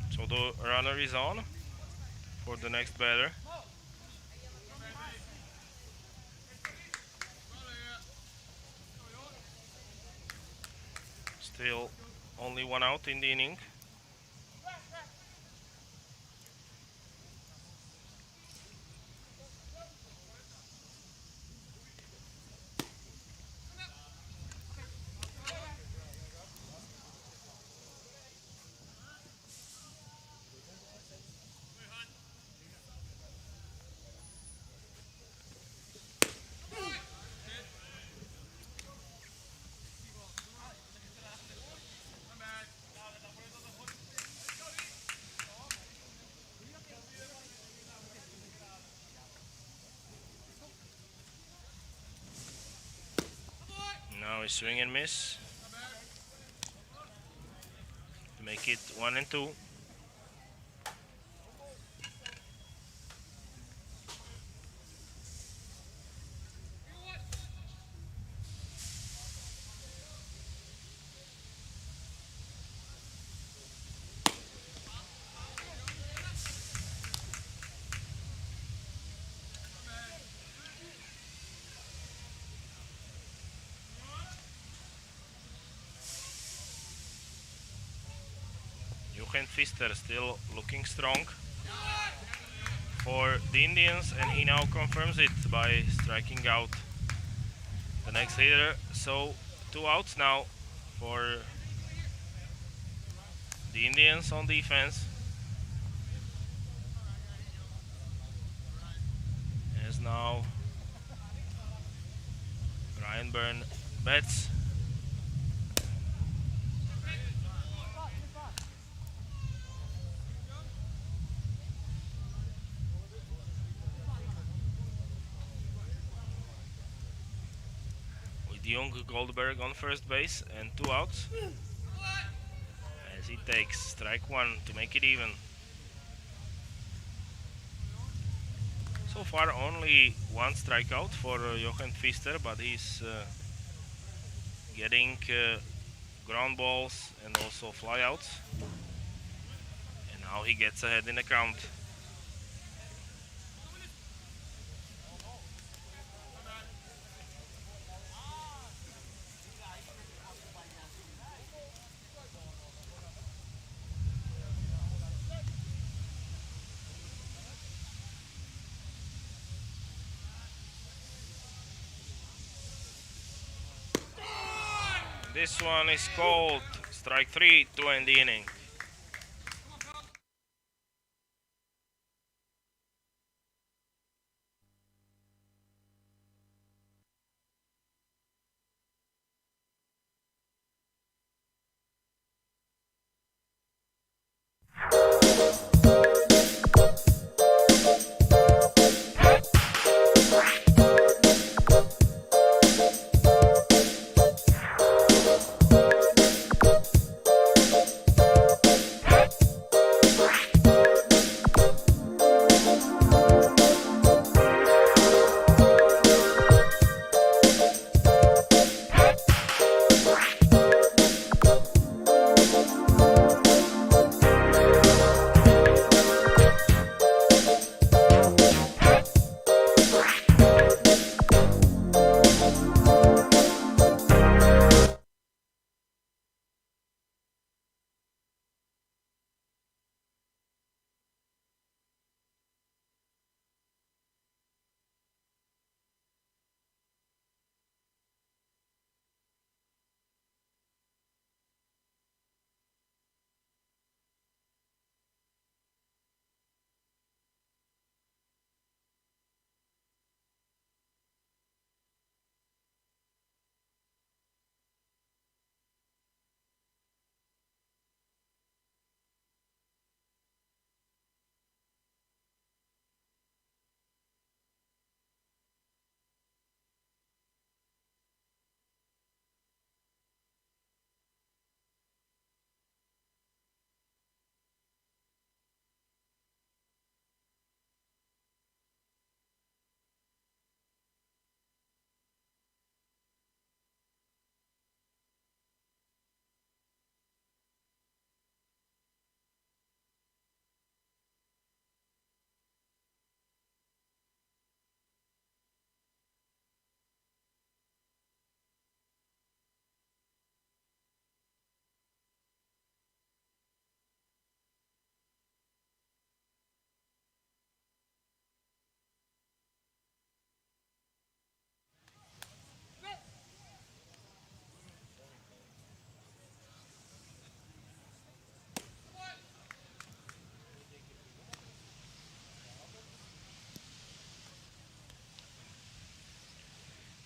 So the runner is on for the next batter. Still only 1 out in the inning. Now a swing and miss to make it 1-2. Pfister still looking strong for the Indians, and he now confirms it by striking out the next hitter. So 2 outs now for the Indians on defense, as now Dornbirn bats. Young Goldberg on first base and 2 outs, as he takes strike 1 to make it even. So far only 1 strikeout for Jochen Pfister, but he's getting ground balls and also flyouts, and now he gets ahead in the count. This one is called strike 3 to end the inning.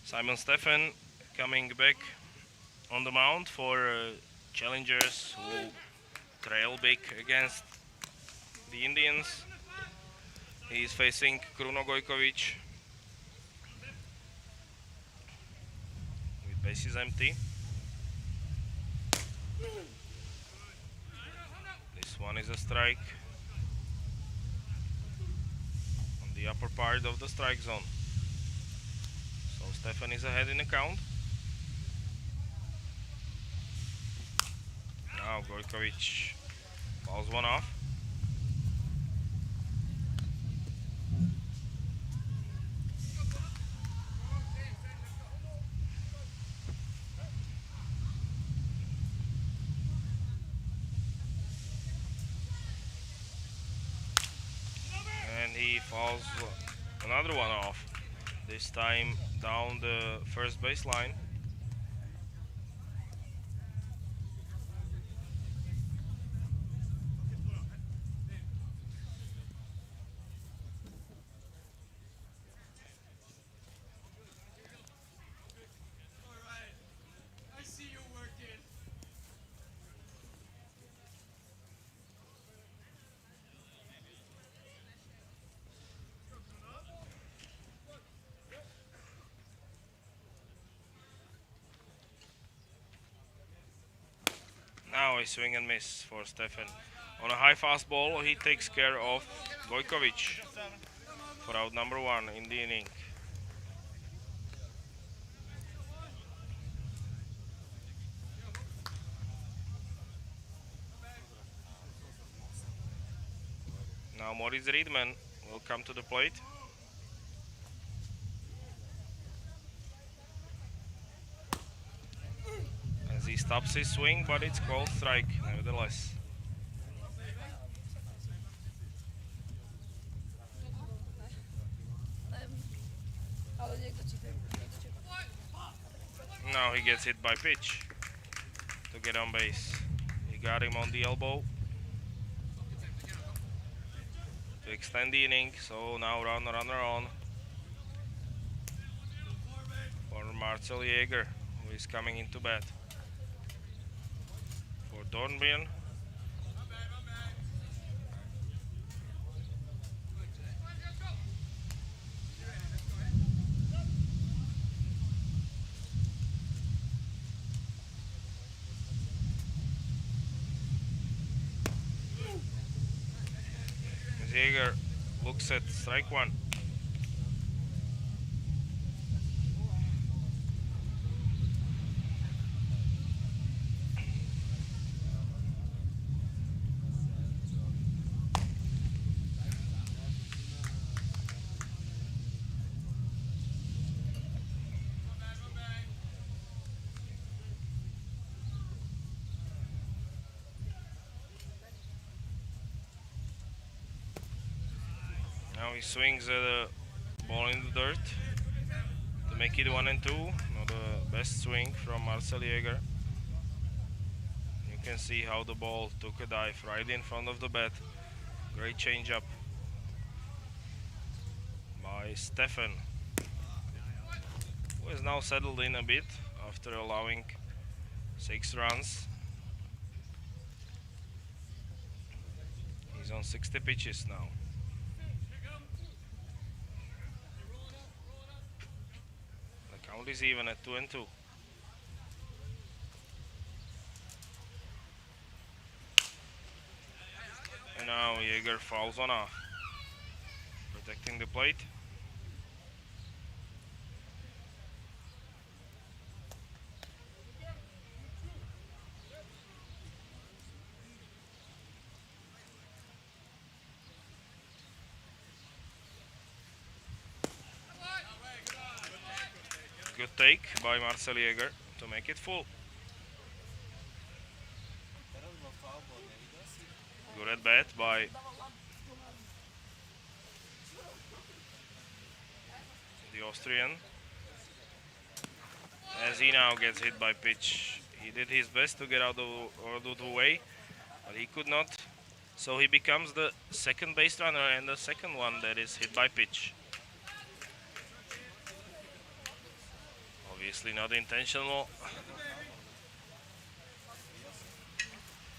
Simon Stephen coming back on the mound for challengers who trail big against the Indians. He is facing Kruno Gojkovic with bases empty. This one is a strike on the upper part of the strike zone. So Stefan is ahead in the count. Now Gojkovic fouls one off. And he fouls another one off. This time down the first baseline. Now a swing and miss for Stefan. On a high fastball, he takes care of Gojkovic for out number one in the inning. Now Maurice Riedman will come to the plate. As he stops his swing, but it's called strike nevertheless. Now he gets hit by pitch to get on base. He got him on the elbow to extend the inning, so now runner on for Marcel Jäger, who is coming into bat for Dornbirn. Jäger looks at strike one. Now he swings at a ball in the dirt to make it 1-2. Not the best swing from Marcel Jäger. You can see how the ball took a dive right in front of the bat. Great changeup by Stefan, who has now settled in a bit after allowing 6 runs. He's on 60 pitches now. Count is even at 2-2. And now Jäger fouls one off, protecting the plate. Good take by Marcel Jäger to make it full. Good at bat by the Austrian. As he now gets hit by pitch. He did his best to get out of the way, but he could not. So he becomes the second base runner and the second one that is hit by pitch. Obviously not intentional.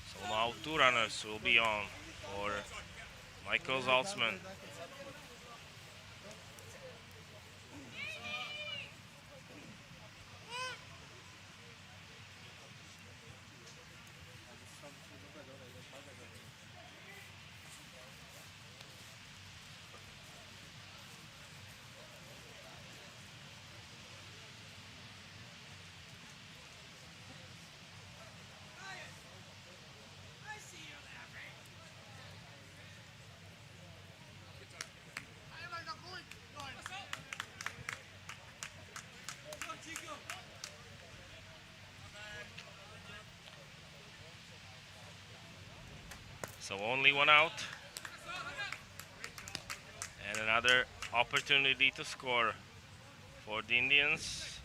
So now two runners will be on for Michael Zaltzman. So only one out. And another opportunity to score for the Indians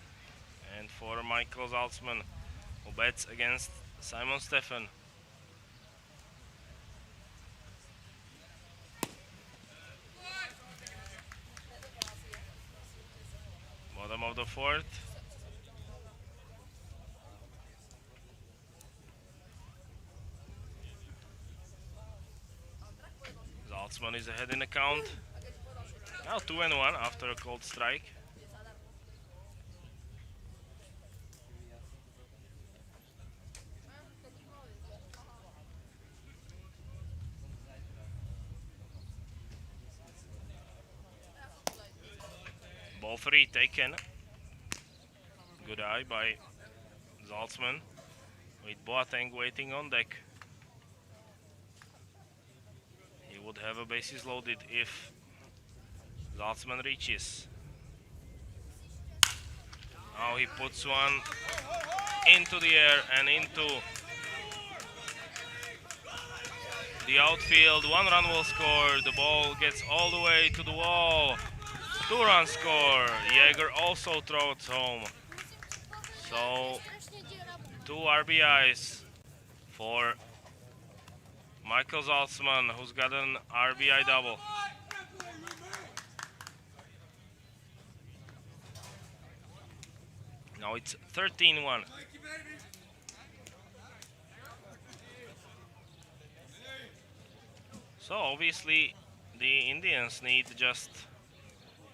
and for Michael Zaltzman, who bets against Simon Stephan. Bottom of the fourth. Zaltzman is ahead in the count. Now 2-1 after a cold strike. Ball free taken. Good eye by Zaltzman, with Boateng waiting on deck. He would have a bases loaded if Zaltzman reaches. Now he puts one into the air and into the outfield. One run will score. The ball gets all the way to the wall. Two-run score. Jäger also throws home. So 2 RBIs for Michael Zaltzman, who's got an RBI double. Now it's 13-1. So obviously the Indians need just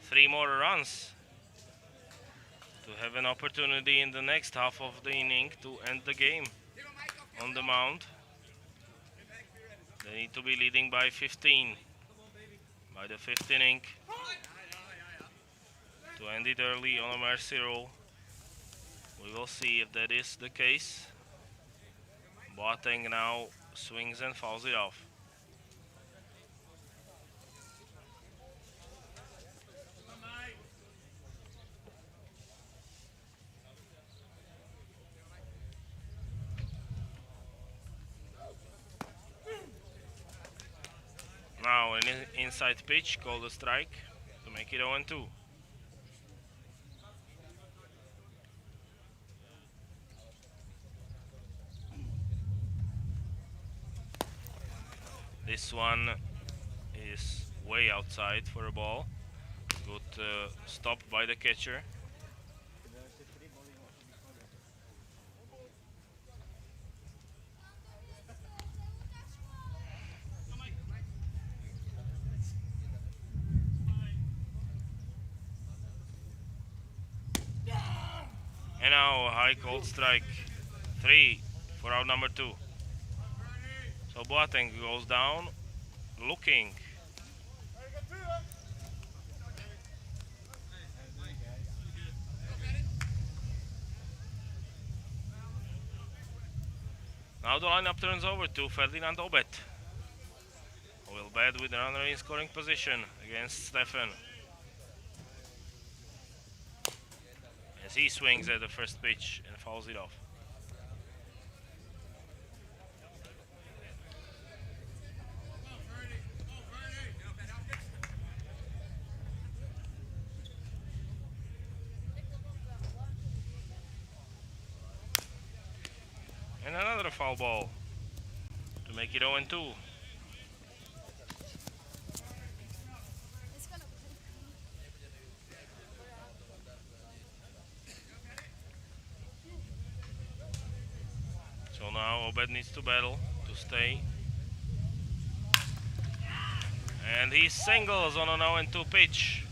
3 more runs to have an opportunity in the next half of the inning to end the game on the mound. They need to be leading by 15 by the 5th inning to end it early on a mercy rule. We will see if that is the case. Boateng now swings and fouls it off. Now an inside pitch called a strike to make it 0-2. This one is way outside for a ball. Good stop by the catcher. And now a high cold strike. 3 for out number 2. So Boateng goes down, looking. Now the lineup turns over to Ferdinand Obet, who will bat with the runner in scoring position against Stephan. As he swings at the first pitch and fouls it off. And another foul ball to make it 0-2. now Obed needs to battle to stay. And he singles on a 0-2 pitch.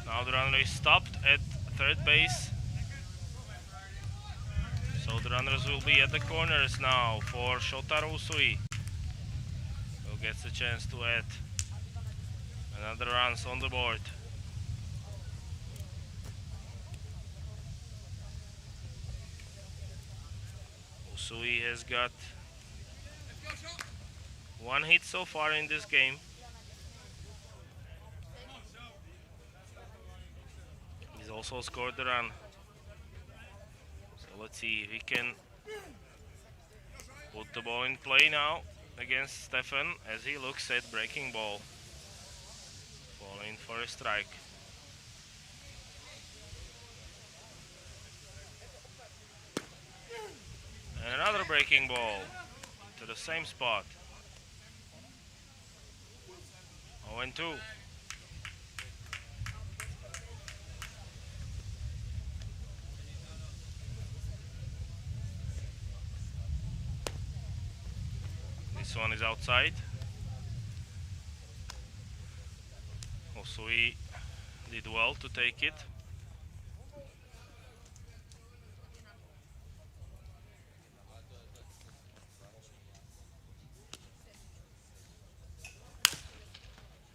Now the runner is stopped at third base. So the runners will be at the corners now for Shotaro Usui, who gets a chance to add another runs on the board. Usui has got one hit so far in this game. He's also scored the run. So let's see if he can put the ball in play now against Stefan as he looks at breaking ball. Falling for a strike. And another breaking ball to the same spot. 0-2. This one is outside. Usui did well to take it.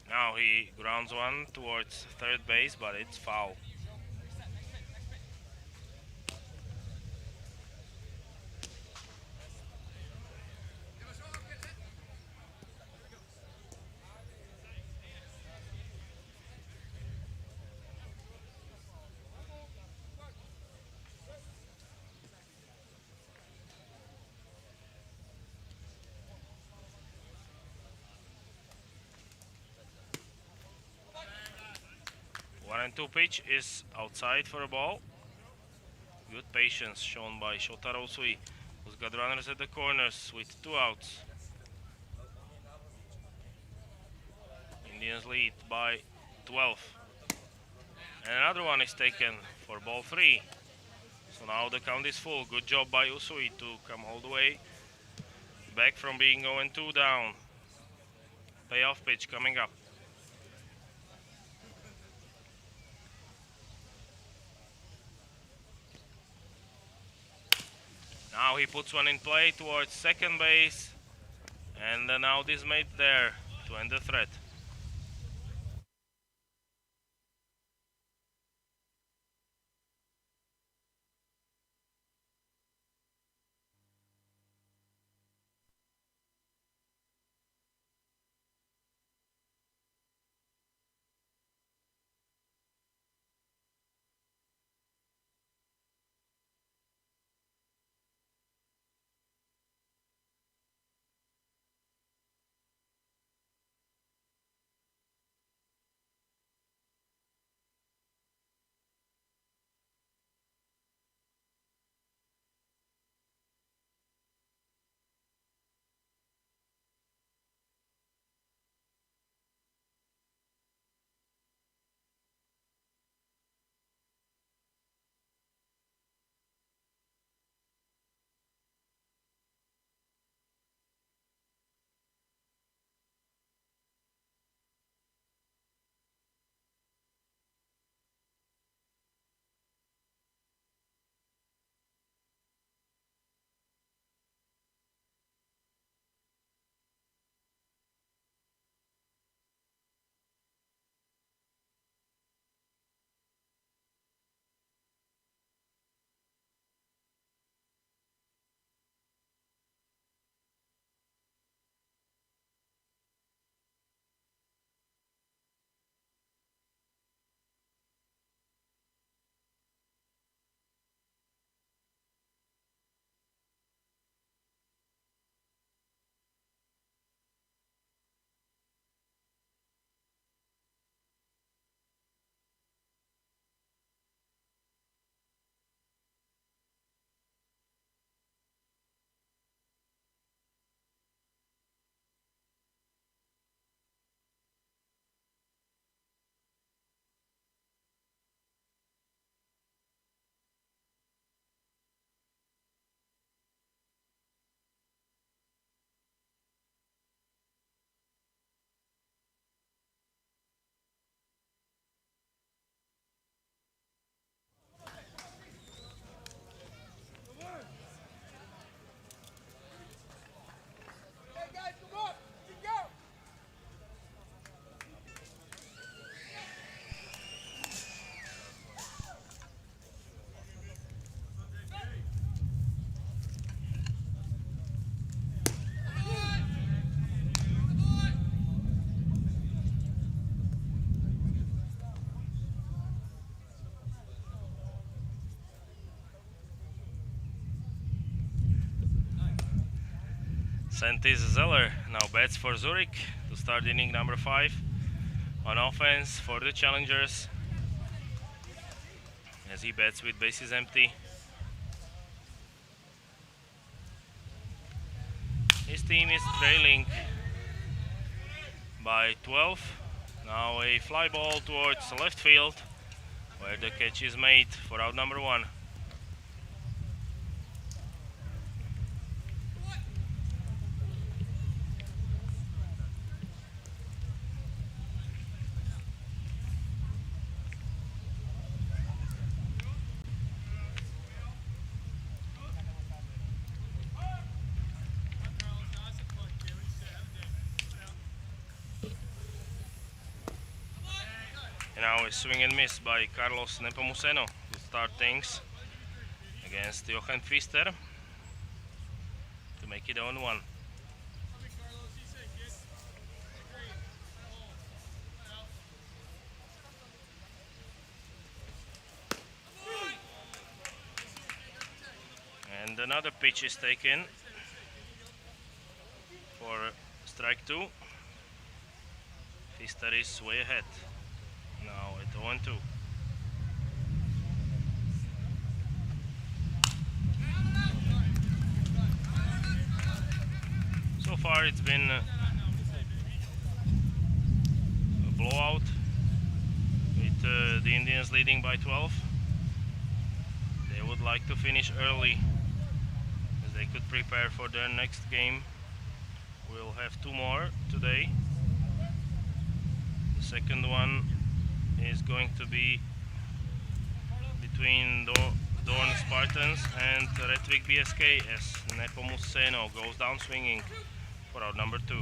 Now he grounds one towards third base, but it's foul. One and two pitch is outside for a ball. Good patience shown by Shotaro Usui, who's got runners at the corners with 2 outs. Indians lead by 12. And another one is taken for ball 3. So now the count is full. Good job by Usui to come all the way back from being 0-2 down. Payoff pitch coming up. Now he puts one in play towards second base, and an out is made there to end the threat. Santis Zeller now bats for Zurich to start inning number 5. On offense for the challengers, as he bats with bases empty. His team is trailing by 12. Now a fly ball towards left field, where the catch is made for out number 1. And now a swing and miss by Carlos Nepomuceno to start things against Jochen Pfister to make it 0-1. And another pitch is taken for strike 2. Pfister is way ahead. Now at 0-2. So far it's been a blowout with the Indians leading by 12. They would like to finish early as they could prepare for their next game. We'll have 2 more today. The second one is going to be between Dorn Spartans and Rättvik BSK as Nepomuceno goes down swinging for out number 2.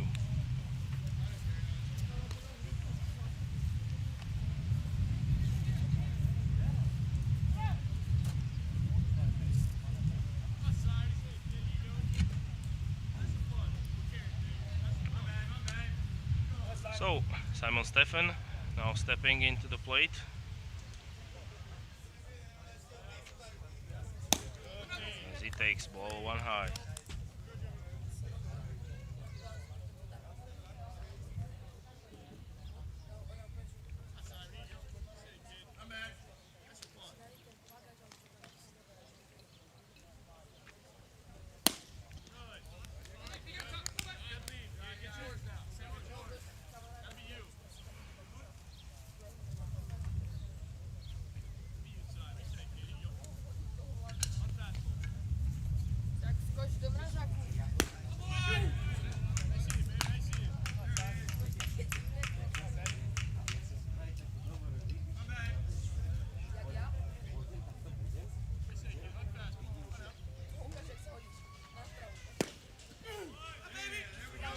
So Simon Steffen now stepping into the plate. As he takes ball 1 high.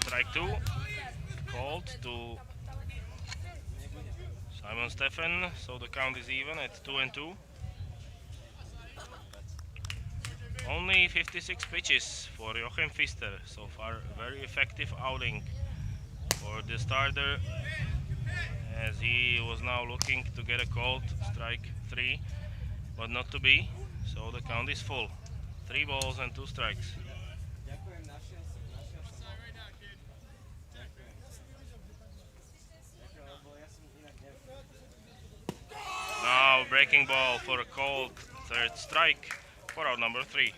Strike 2 called to Simon Steffen, so the count is even at 2-2. Only 56 pitches for Jochen Pfister, so far a very effective outing for the starter, as he was now looking to get a called strike 3, but not to be, so the count is full. 3 balls and 2 strikes. Now breaking ball for a called 3rd strike for out number 3.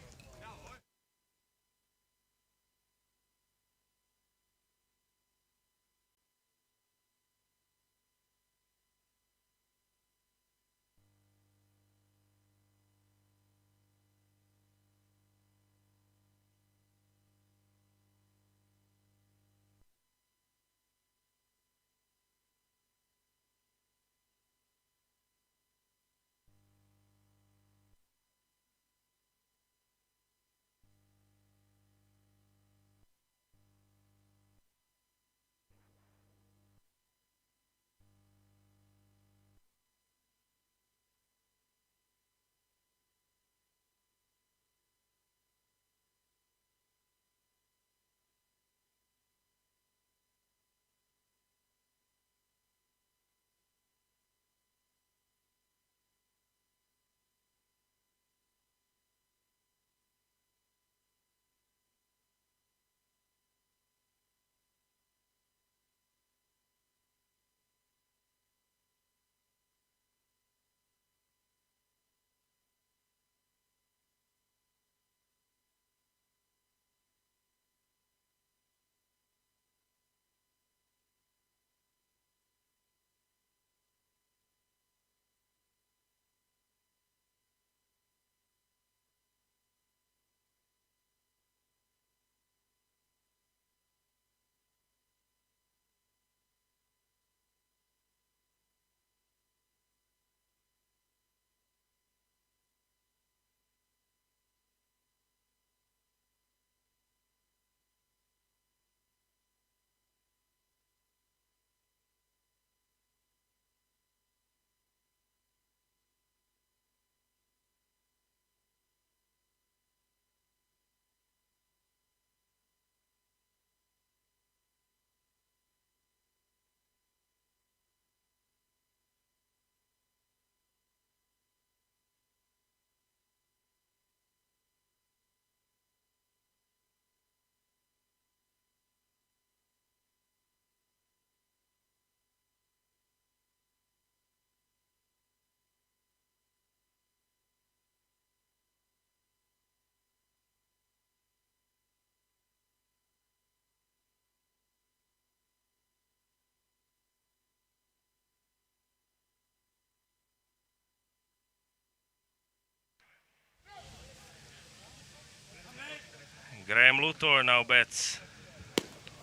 Graham Luthor now bets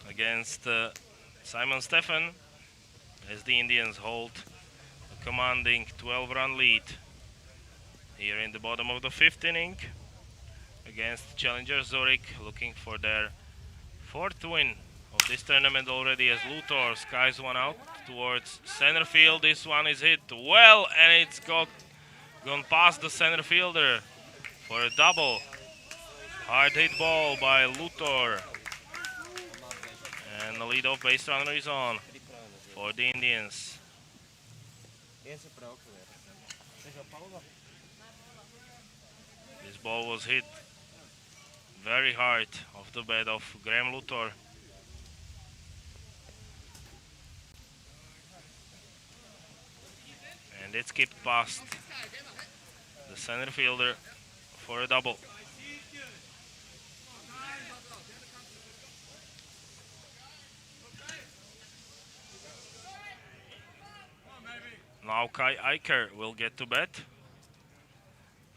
against Simon Stephen as the Indians hold a commanding 12-run lead here in the bottom of the 5th inning against challenger Zürich, looking for their 4th win of this tournament already, as Luthor skies one out towards center field. This one is hit well, and it's gone past the center fielder for a double. Hard hit ball by Luthor, and the leadoff base runner is on for the Indians. This ball was hit very hard off the bat of Graham Luthor. And it skipped past the center fielder for a double. Now Kai Eicher will get to bat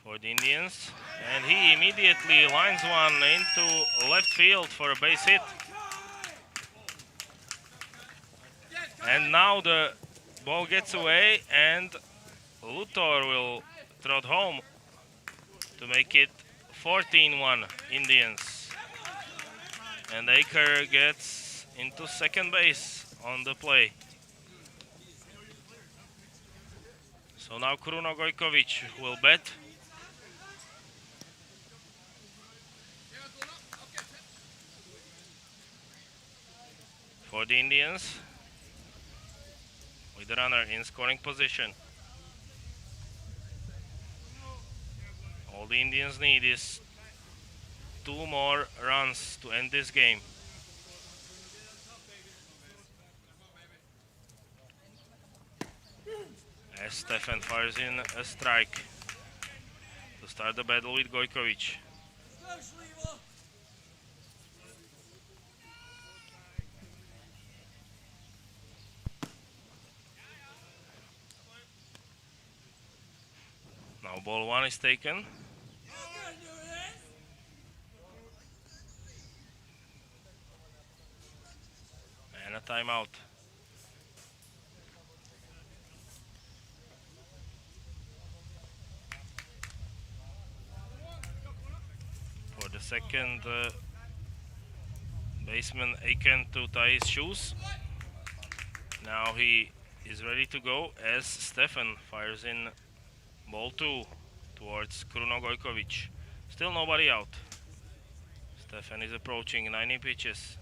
for the Indians, and he immediately lines one into left field for a base hit. And now the ball gets away, and Luthor will trot home to make it 14-1 Indians. And Eicher gets into second base on the play. So now Kruno Gojkovic will bat. For the Indians, with the runner in scoring position. All the Indians need is 2 more runs to end this game. As Stefan fires in a strike to start the battle with Gojkovic. Now ball 1 is taken. And a timeout. For the second baseman Aiken to tie his shoes. Now he is ready to go as Stefan fires in ball 2 towards Kruno Gojkovic. Still nobody out. Stefan is approaching 90 pitches.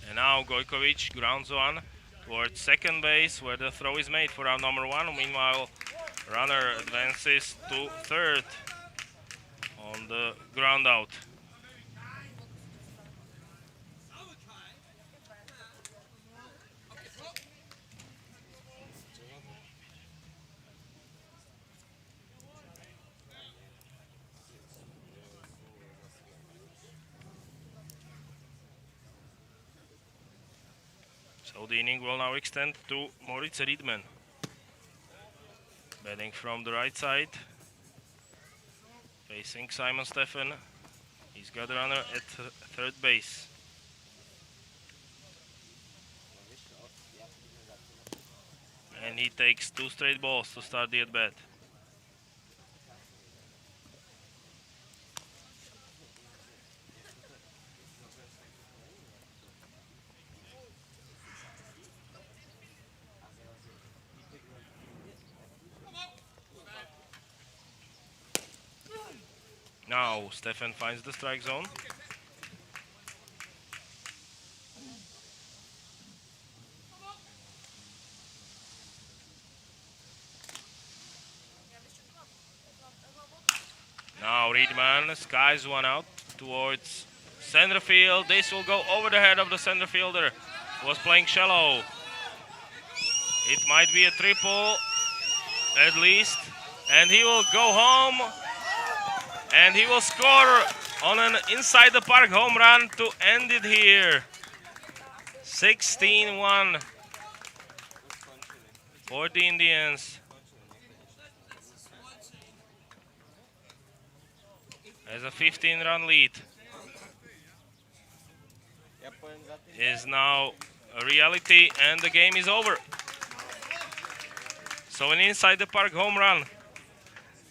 And now Gojkovic grounds one towards second base, where the throw is made for out number 1. Meanwhile, runner advances to third on the ground out. So the inning will now extend to Moritz Riedman. Batting from the right side, facing Simon Stefan. He's got a runner at third base. And he takes 2 straight balls to start the at-bat. Now Stefan finds the strike zone. Now Riedman skies one out towards center field. This will go over the head of the center fielder, who was playing shallow. It might be a triple at least, and he will go home. And he will score on an inside the park home run to end it here. 16-1 for the Indians. as a 15-run lead is now a reality, and the game is over. So an inside the park home run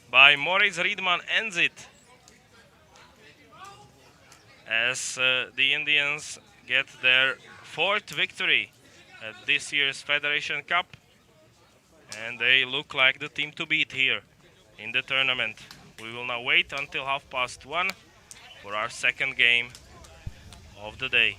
by Moritz Riedman ends it, as the Indians get their 4th victory at this year's Federation Cup, and they look like the team to beat here in the tournament. We will now wait until 1:30 for our second game of the day.